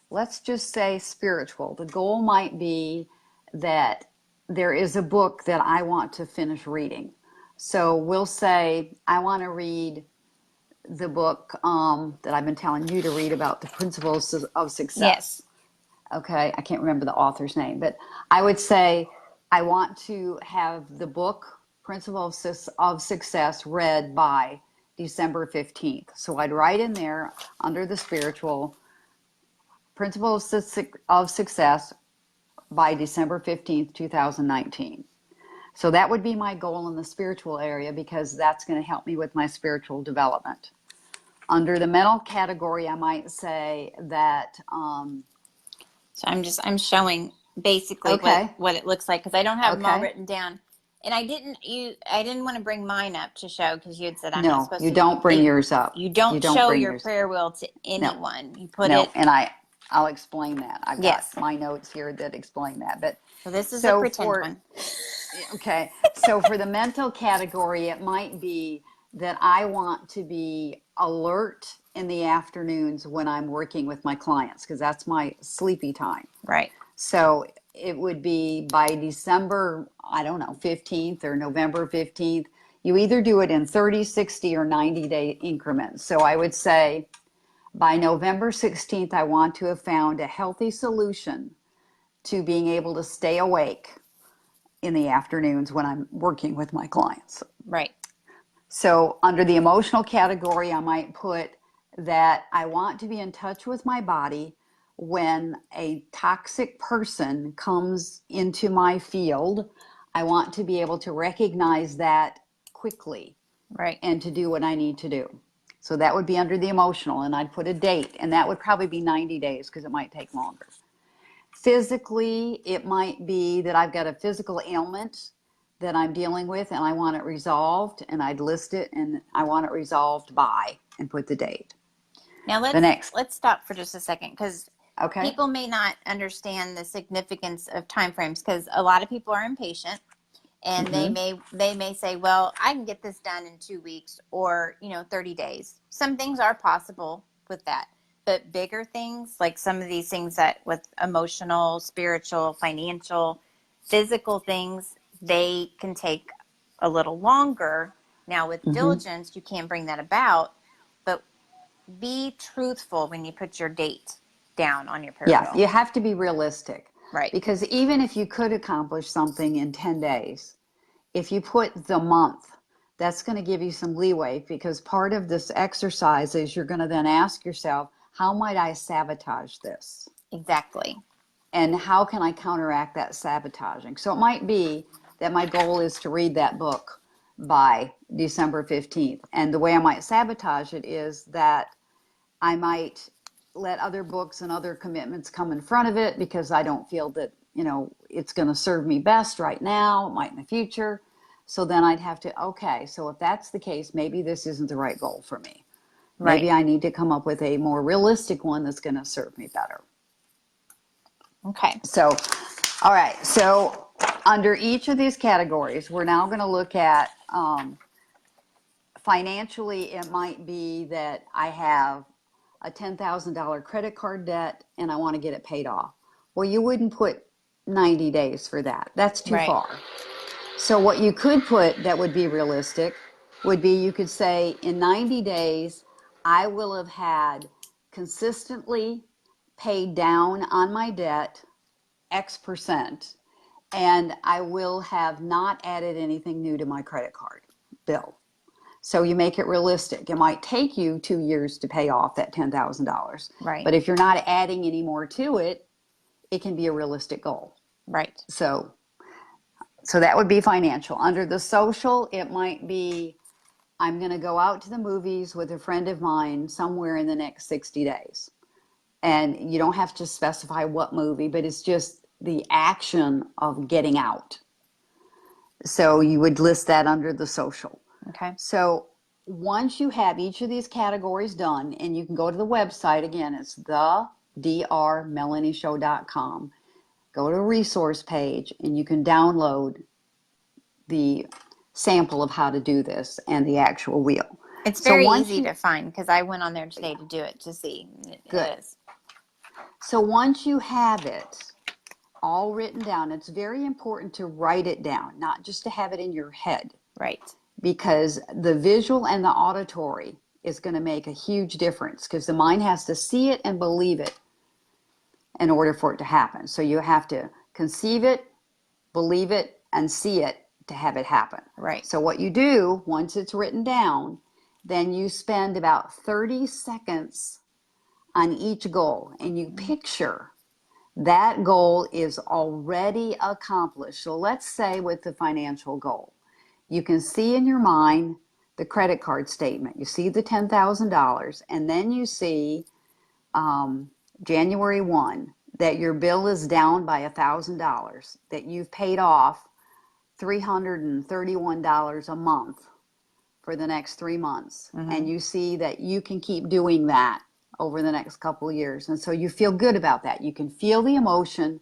Let's just say spiritual. The goal might be that there is a book that I want to finish reading. So we'll say, I want to read the book that I've been telling you to read about the principles of success. Yes. Okay, I can't remember the author's name, but I would say I want to have the book Principles of Success read by December 15th. So I'd write in there under the spiritual Principles of Success by December 15th, 2019. So that would be my goal in the spiritual area, because that's going to help me with my spiritual development. Under the mental category, I might say that So I'm showing basically okay, what it looks like, because I don't have them all okay. written down. And I didn't want to bring mine up to show, because you had said I'm not No, supposed you to. don't bring And yours up. you You don't don't show bring your yours. prayer wheel to No, anyone. You put no. it. And I'll explain that. I've got Yes. my notes here that explain that. But So this is a so pretend for, one. okay. So for the mental category, it might be that I want to be alert in the afternoons when I'm working with my clients, because that's my sleepy time. Right. So it would be by December, I don't know, 15th or November 15th. You either do it in 30, 60, or 90-day increments. So I would say by November 16th, I want to have found a healthy solution to being able to stay awake in the afternoons when I'm working with my clients. Right. So under the emotional category, I might put that I want to be in touch with my body when a toxic person comes into my field, I want to be able to recognize that quickly Right. and to do what I need to do. So that would be under the emotional, and I'd put a date, and that would probably be 90 days because it might take longer. Physically, it might be that I've got a physical ailment that I'm dealing with and I want it resolved, and I'd list it and I want it resolved by and put the date. Now The next. let's stop for just a second, because Okay. people may not understand the significance of time frames, because a lot of people are impatient, and they may say, well, I can get this done in 2 weeks, or 30 days. Some things are possible with that, but bigger things, like some of these things that with emotional, spiritual, financial, physical things, they can take a little longer. Now with diligence, you can bring that about, but be truthful when you put your date down on your Yeah, parallel. you have to be realistic. Right. Because even if you could accomplish something in 10 days, if you put the month, that's going to give you some leeway, because part of this exercise is you're going to then ask yourself, how might I sabotage this? Exactly. And how can I counteract that sabotaging? So it might be that my goal is to read that book by December 15th. And the way I might sabotage it is that I might let other books and other commitments come in front of it because I don't feel that, it's going to serve me best right now. It might in the future. So then I'd have to, okay, so if that's the case, maybe this isn't the right goal for me. Right. Maybe I need to come up with a more realistic one that's going to serve me better. Okay. So, all right. So under each of these categories, we're now going to look at financially. It might be that I have a $10,000 credit card debt and I want to get it paid off. Well, you wouldn't put 90 days for that. That's too Right. far. So what you could put that would be realistic would be, you could say in 90 days, I will have had consistently paid down on my debt X percent, and I will have not added anything new to my credit card bill. So you make it realistic. It might take you 2 years to pay off that $10,000. Right. But if you're not adding any more to it, it can be a realistic goal. Right. So that would be financial. Under the social, it might be, I'm going to go out to the movies with a friend of mine somewhere in the next 60 days. And you don't have to specify what movie, but it's just the action of getting out. So you would list that under the social. Okay. So once you have each of these categories done, and you can go to the website, again, it's thedrmelanieshow.com. Go to a resource page and you can download the sample of how to do this and the actual wheel. It's So very once easy you, to find, because I went on there today to do it to see. Good. It is. So once you have it all written down, it's very important to write it down, not just to have it in your head, Right. because the visual and the auditory is going to make a huge difference, because the mind has to see it and believe it in order for it to happen. So you have to conceive it, believe it, and see it to have it happen. Right. So what you do, once it's written down, then you spend about 30 seconds on each goal, and you picture that goal is already accomplished. So let's say with the financial goal, you can see in your mind the credit card statement. You see the $10,000, and then you see January 1 that your bill is down by $1,000, that you've paid off $331 a month for the next 3 months. And you see that you can keep doing that over the next couple of years. And so you feel good about that. You can feel the emotion.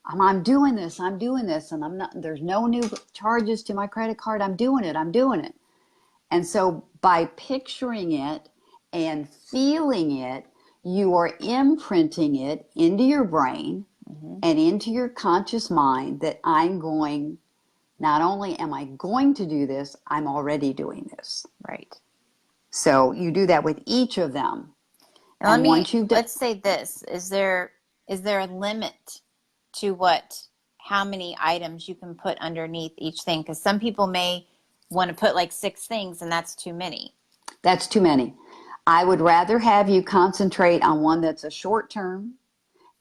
I'm doing this, and I'm not, there's no new charges to my credit card. I'm doing it. And so by picturing it and feeling it, you are imprinting it into your brain and into your conscious mind that not only am I going to do this, I'm already doing this. Right. So you do that with each of them. Now And let's say this. Is there a limit to how many items you can put underneath each thing? Because some people may want to put like 6 things, and that's too many. That's too many. I would rather have you concentrate on one that's a short term,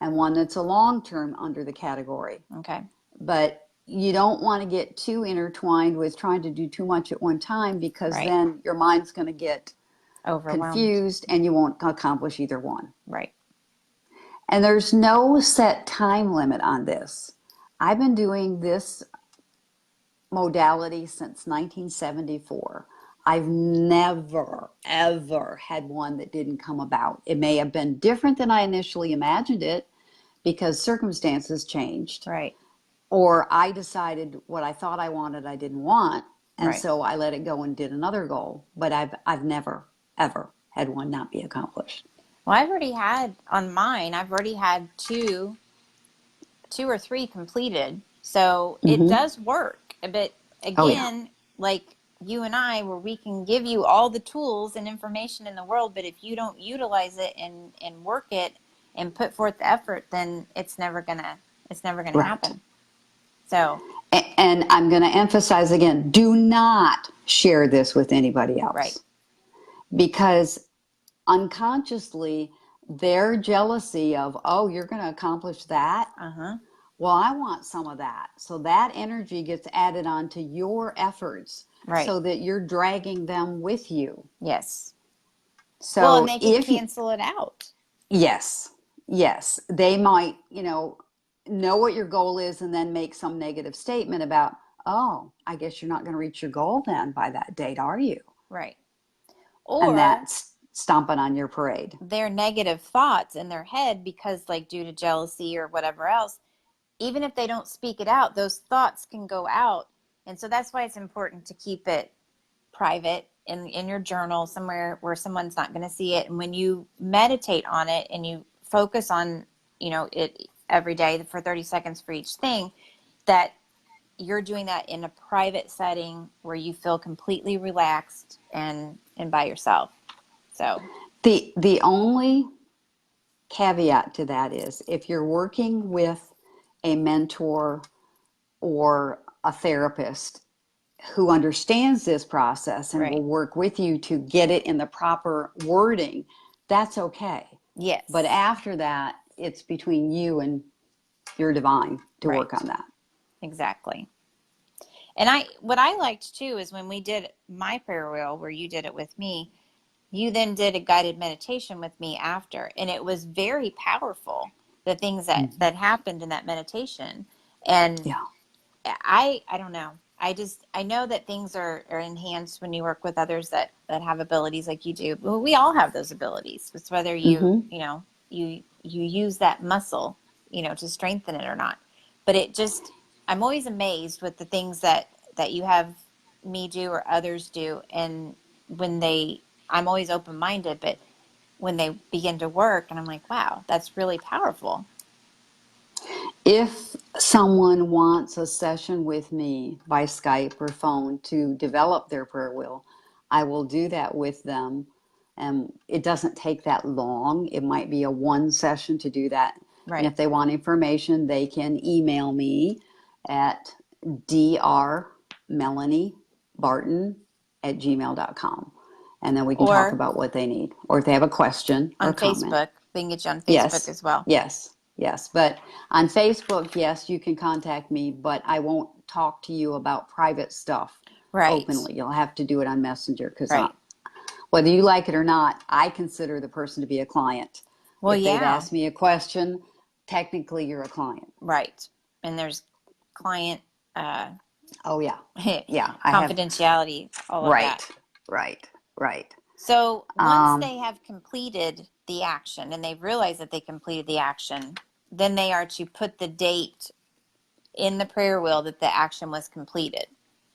and one that's a long-term under the category. Okay. But you don't want to get too intertwined with trying to do too much at one time, because Right. then your mind's going to get Overwhelmed. confused and you won't accomplish either one. Right. And there's no set time limit on this. I've been doing this modality since 1974. I've never, ever had one that didn't come about. It may have been different than I initially imagined it because circumstances changed, Right. or I decided what I thought I wanted I didn't want, and Right. so I let it go and did another goal. But I've never, ever had one not be accomplished. Well, I've already had on mine, I've already had two or three completed. So it Mm-hmm. does work. But Oh, yeah. again, like you and I, where we can give you all the tools and information in the world, but if you don't utilize it and work it and put forth the effort, then it's never gonna Right. happen. So And I'm going to emphasize again, do not share this with anybody right. else, because unconsciously their jealousy of, oh, you're going to accomplish that. Uh-huh. Well, I want some of that. So that energy gets added on to your efforts Right. so that you're dragging them with you. Yes. Well, and So they could if you, cancel it out. yes, yes, they might, know what your goal is and then make some negative statement about, oh, I guess you're not going to reach your goal then by that date, are you? Right. And Or that's stomping on your parade. their negative thoughts in their head because like due to jealousy or whatever else, even if they don't speak it out, those thoughts can go out. And so that's why it's important to keep it private in your journal somewhere where someone's not going to see it. And when you meditate on it and you focus on, it every day for 30 seconds for each thing, that you're doing that in a private setting where you feel completely relaxed and by yourself. So, The only caveat to that is if you're working with a mentor or a therapist who understands this process and will right. work with you to get it in the proper wording, that's okay. But Yes. after that, it's between you and your divine to Right. work on that. Exactly. And what I liked too is when we did my prayer wheel, where you did it with me, you then did a guided meditation with me after, and it was very powerful. The things Mm-hmm. that happened in that meditation, and Yeah. I don't know. I know that things are enhanced when you work with others that have abilities like you do. Well, we all have those abilities. It's whether Mm-hmm. you use that muscle, to strengthen it or not. But I'm always amazed with the things that you have me do or others do, and when I'm always open minded, but when they begin to work, and I'm like, wow, that's really powerful. If someone wants a session with me by Skype or phone to develop their prayer wheel, I will do that with them. And it doesn't take that long. It might be a one session to do that. And Right. if they want information, they can email me at drmelaniebarton@gmail.com. And then we can talk Or about what they need, or if they have a question or on comment. Facebook, they can get you on Facebook Yes, as well. yes, yes. But on Facebook, yes, you can contact me, but I won't talk to you about private stuff Right. openly. You'll have to do it on Messenger because Right. whether you like it or not, I consider the person to be a client. Well, If they've yeah. asked me a question, technically you're a client. Right. And there's client uh, Oh, yeah. Yeah, I have. confidentiality, all of that. Right, right, right. So once Um, they have completed the action and they realize that they completed the action, then they are to put the date in the prayer wheel that the action was completed.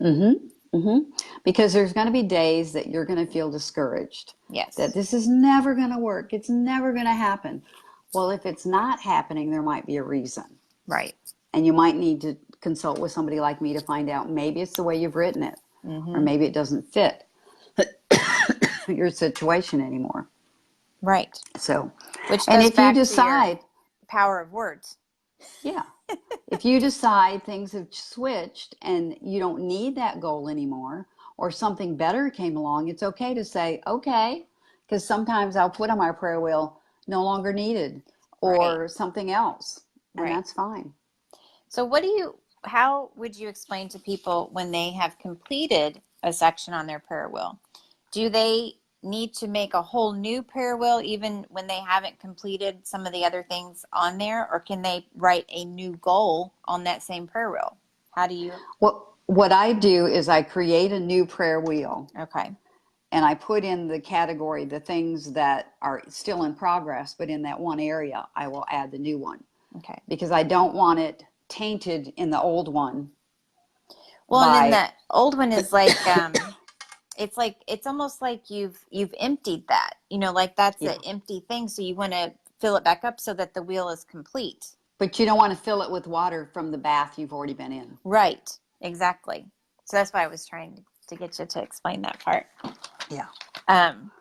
Mm-hmm. Mm-hmm. Because there's going to be days that you're going to feel discouraged, that Yes. this is never going to work. It's never going to happen. Well, if it's not happening, there might be a reason. Right. And you might need to consult with somebody like me to find out maybe it's the way you've written it, or Mm-hmm. maybe it doesn't fit your situation anymore. Right. So, Which and goes if you back to your decide, power of words. yeah, if you decide things have switched and you don't need that goal anymore, or something better came along, it's okay to say, okay, because sometimes I'll put on my prayer wheel, no longer needed. Right. or something else, and Right. that's fine. So how would you explain to people when they have completed a section on their prayer wheel? Do they need to make a whole new prayer wheel even when they haven't completed some of the other things on there? Or can they write a new goal on that same prayer wheel? How do you? What I do is I create a new prayer wheel, Okay. and I put in the category the things that are still in progress, but in that one area, I will add the new one Okay. because I don't want it tainted in the old one Well, and then by. the old one is like it's almost like you've emptied that. Like that's Yeah, an empty thing, so you want to fill it back up so that the wheel is complete. but you don't want to fill it with water from the bath you've already been in. Right. Exactly. So that's why I was trying to get you to explain that part. Yeah. Um,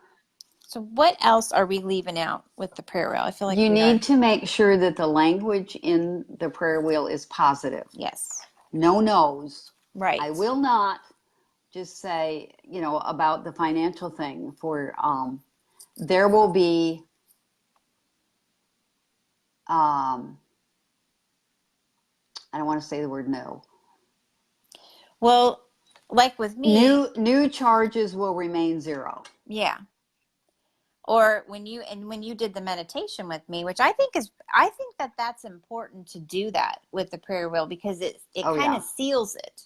so what else are we leaving out with the prayer wheel? I feel like You we are. need to make sure that the language in the prayer wheel is positive. Yes. No no's. I Right. will not just say, about the financial thing there will be, um, I don't want to say the word no. Well, like with me, New charges will remain zero. yeah. Or when you did the meditation with me, which I think that that's important to do that with the prayer wheel because it Oh kind yeah, of seals it,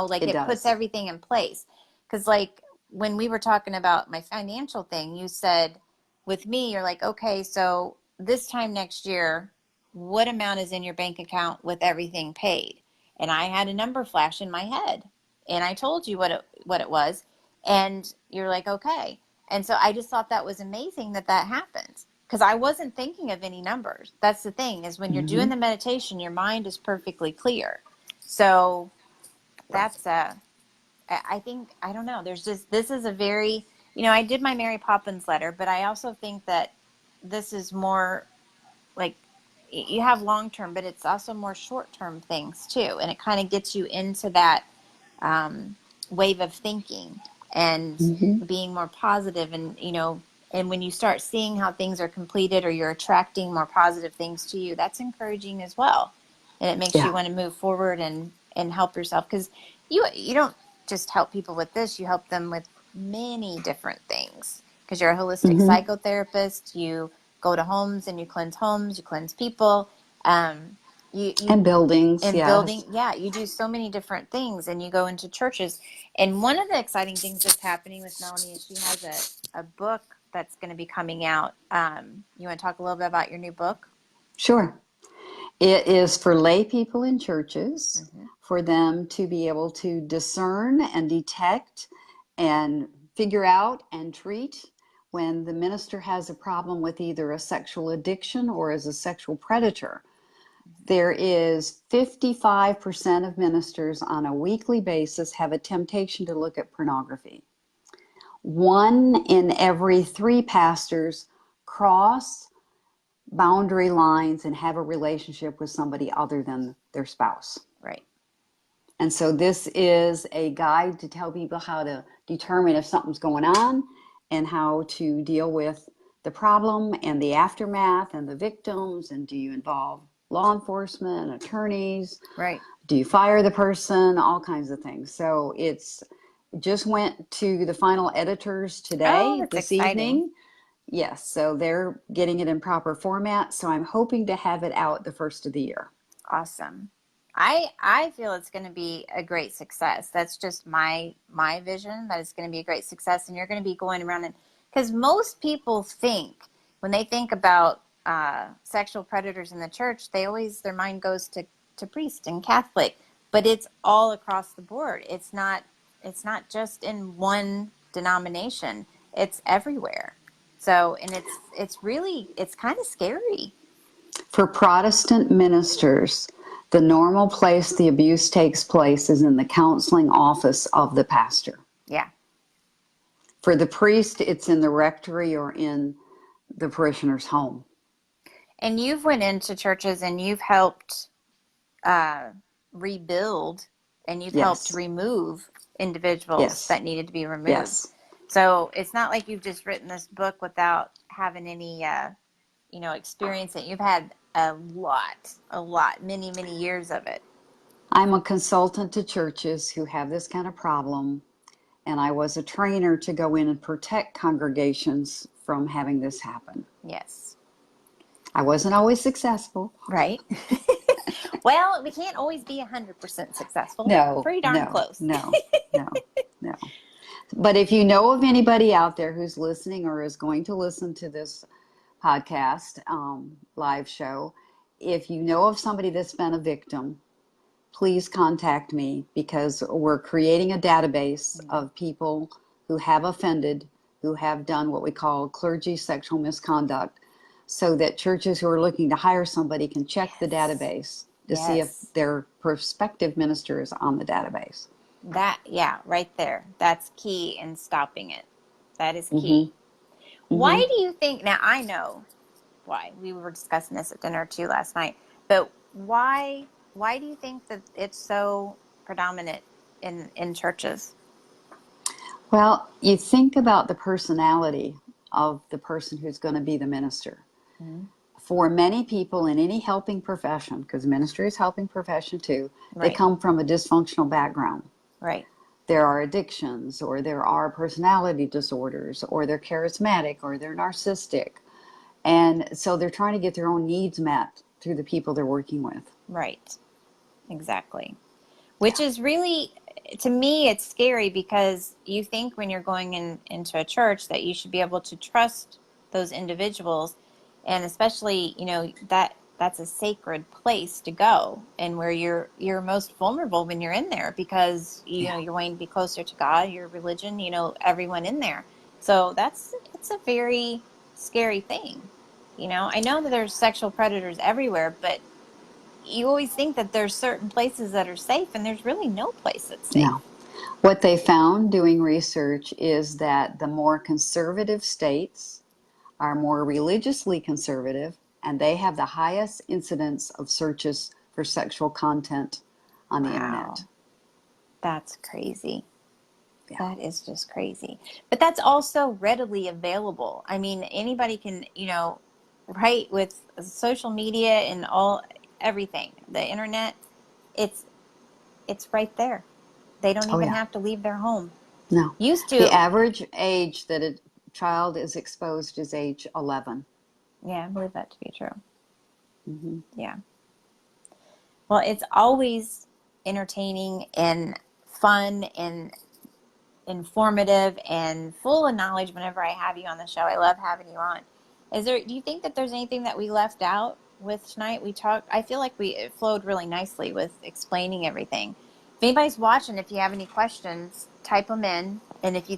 like it it puts does. everything in place. Because like when we were talking about my financial thing, you said with me, you're like, okay, so this time next year, what amount is in your bank account with everything paid? And I had a number flash in my head, and I told you what it was, and you're like, okay. And so I just thought that was amazing that happens because I wasn't thinking of any numbers. That's the thing is when you're doing Mm-hmm. the meditation, your mind is perfectly clear. So that's I think I don't know. There's just this is a very I did my Mary Poppins letter, but I also think that this is more like you have long term, but it's also more short term things too, and it kind of gets you into that um, wave of thinking and Mm-hmm. being more positive and when you start seeing how things are completed or you're attracting more positive things to you, that's encouraging as well, and it makes you Yeah. want to move forward and help yourself because you don't just help people with this, you help them with many different things because you're a holistic Mm-hmm. psychotherapist. You go to homes and you cleanse people. You And buildings, in building, yes. yeah, you do so many different things and you go into churches. And one of the exciting things that's happening with Melanie is she has a book that's going to be coming out. You want to talk a little bit about your new book? Sure. It is for lay people in churches Mm-hmm. for them to be able to discern and detect and figure out and treat when the minister has a problem with either a sexual addiction or as a sexual predator. There is 55% of ministers on a weekly basis have a temptation to look at pornography. 1 in every 3 pastors cross boundary lines and have a relationship with somebody other than their spouse. Right. And so this is a guide to tell people how to determine if something's going on and how to deal with the problem and the aftermath and the victims. And do you involve law enforcement, attorneys? Right. Do you fire the person? All kinds of things. So it's just went to the final editors Oh, today, that's this exciting. evening. Yes, so they're getting it in proper format. So I'm hoping to have it out the first of the year. Awesome. I feel it's going to be a great success. That's just my vision that it's going to be a great success, and you're going to be going around and because most people think when they think about sexual predators in the church, their mind goes to priest and Catholic, but it's all across the board. It's not just in one denomination. It's everywhere. So, and it's kind of scary. For Protestant ministers, the normal place the abuse takes place is in the counseling office of the pastor. Yeah. For the priest, it's in the rectory or in the parishioner's home. And you've went into churches and you've helped uh, rebuild and you've helped Yes, remove individuals yes, that needed to be removed. yes. So it's not like you've just written this book without having any. experience it. You've had a lot, many years of it. I'm a consultant to churches who have this kind of problem, and I was a trainer to go in and protect congregations from having this happen. Yes. I wasn't always successful. Right. Well, we can't always be 100% successful, but No, pretty darn no, close. no, no, no. But if you know of anybody out there who's listening or is going to listen to this podcast live show, if you know of somebody that's been a victim, please contact me, because we're creating a database of people who have offended, who have done what we call clergy sexual misconduct, so that churches who are looking to hire somebody can check the database to see if Yes. their prospective minister is on the database. Yeah, right there. That's key in stopping it. That is key. Mm-hmm. Why Mm-hmm. do you think, now I know why. We were discussing this at dinner too last night, but why do you think that it's so predominant in churches? Well, you think about the personality of the person who's going to be the minister. Mm-hmm. For many people in any helping profession, because ministry is helping profession too, they Right. come from a dysfunctional background. Right. There are addictions, or there are personality disorders, or they're charismatic, or they're narcissistic. And so they're trying to get their own needs met through the people they're working with. Right. Exactly. Yeah. Which is really, to me, it's scary, because you think when you're going into a church that you should be able to trust those individuals, and especially, that's a sacred place to go, and where you're most vulnerable when you're in there, because Yeah. you're wanting to be closer to God, your religion, everyone in there. So it's a very scary thing. I know that there's sexual predators everywhere, but you always think that there's certain places that are safe, and there's really no place that's safe. No. What they found doing research is that the more conservative states are more religiously conservative, and they have the highest incidence of searches for sexual content on the Wow. internet. That's crazy. Yeah. That is just crazy. But that's also readily available. I mean, anybody can, right, with social media and everything, the internet, it's it's right there. They don't Oh, even yeah. have to leave their home. No. Used The to, average age that a child is exposed is age 11. yeah, I believe that to be true. Mm-hmm. Yeah. Well, it's always entertaining and fun and informative and full of knowledge whenever I have you on the show. I love having you on. Do you think that there's anything that we left out with tonight? I feel like it flowed really nicely with explaining everything. If anybody's watching, if you have any questions, type them in. And if you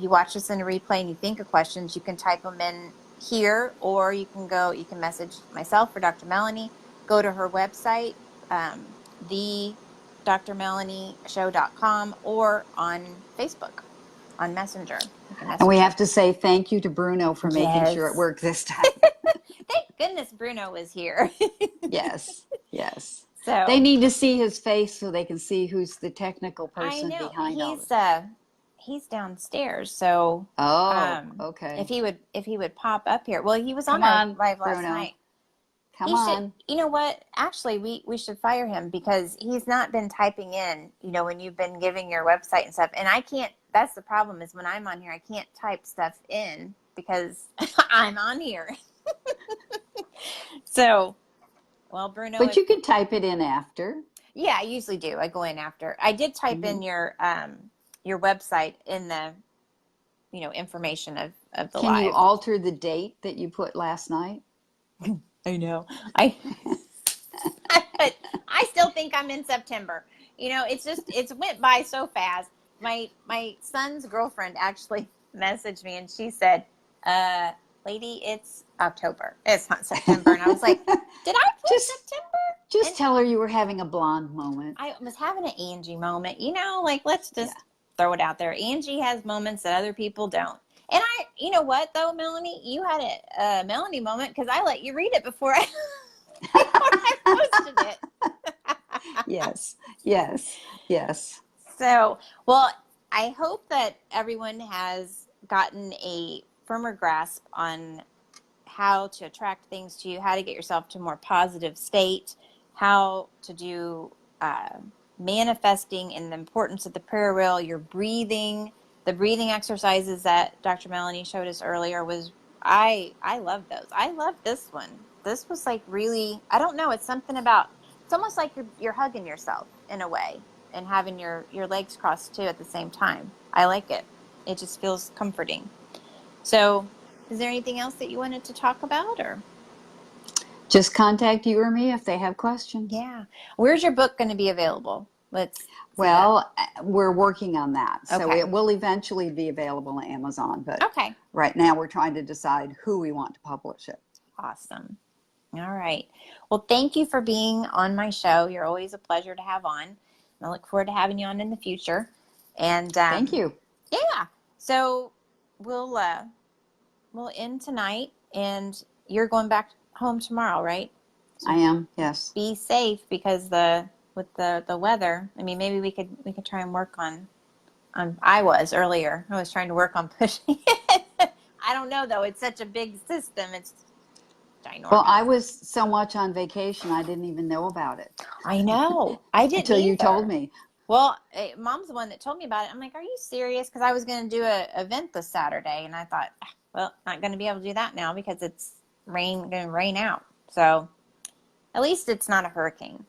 watch this in a replay and you think of questions, you can type them in here, or you can message myself or Dr. Melanie, go to her website, the drmelanieshow.com, or on Facebook, on Messenger. You can And we message her. have to say thank you to Bruno for making sure it Yes. worked this time. Thank goodness Bruno was here. Yes, yes. They So need to see his face so they can see who's the technical I person know behind all this. he's downstairs. So Oh, if okay. he would pop up here. Well, he was on Come our on, live last Bruno. night. Come He should, on. you know what? Actually, we should fire him, because he's not been typing in, when you've been giving your website and stuff. And I can't, that's the problem, is when I'm on here, I can't type stuff in because I'm on here. So, well, Bruno, But you can type it in after. yeah, I usually do. I go in after. I did type Mm-hmm. in your website in the, information of the Can you live. alter the date that you put last night? I know. I but I still think I'm in September. It's went by so fast. My son's girlfriend actually messaged me, and she said, lady, it's October. It's not September. And I was like, did I put just September? just And tell her you were having a blonde moment. I was having an Angie moment, like, let's Yeah. just throw it out there. Angie has moments that other people don't. And you know what though, Melanie, you had a Melanie moment, because I let you read it before I posted it. Yes, yes, yes. So, well, I hope that everyone has gotten a firmer grasp on how to attract things to you, how to get yourself to a more positive state, how to do manifesting, and the importance of the prayer wheel, your breathing, the breathing exercises that Dr. Melanie showed us earlier was, I love those. I love this one. This was like really, I don't know, it's something about, it's almost like you're hugging yourself in a way and having your legs crossed too at the same time. I like it. It just feels comforting. So is there anything else that you wanted to talk about, or? Just contact you or me if they have questions. Yeah. Where's your book going to be available? Let's see that. Well, we're working on that. So Okay. it will eventually be available on Amazon, but Okay. right now we're trying to decide who we want to publish it. Awesome. All right. Well, thank you for being on my show. You're always a pleasure to have on. And I look forward to having you on in the future. And Thank you. yeah. So we'll end tonight, and you're going back home tomorrow, right? So I am, yes. be safe, because with the weather. I mean, maybe we could try and work on I was trying to work on pushing it. I don't know though. It's such a big system. It's ginormous. Well, I was so much on vacation, I didn't even know about it. I know. I didn't until you either. told me. Well, Mom's the one that told me about it. I'm like, are you serious? Because I was going to do an event this Saturday, and I thought, well, not going to be able to do that now because it's going to rain out. So at least it's not a hurricane.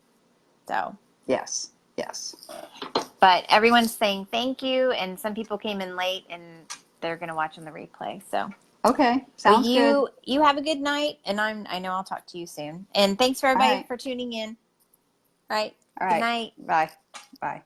So Yes, yes. but everyone's saying thank you, and some people came in late, and they're going to watch on the replay. So Okay, sounds good. You have a good night, and I know I'll talk to you soon. And thanks for everybody for tuning in. All right. All Good right. night. Bye. Bye.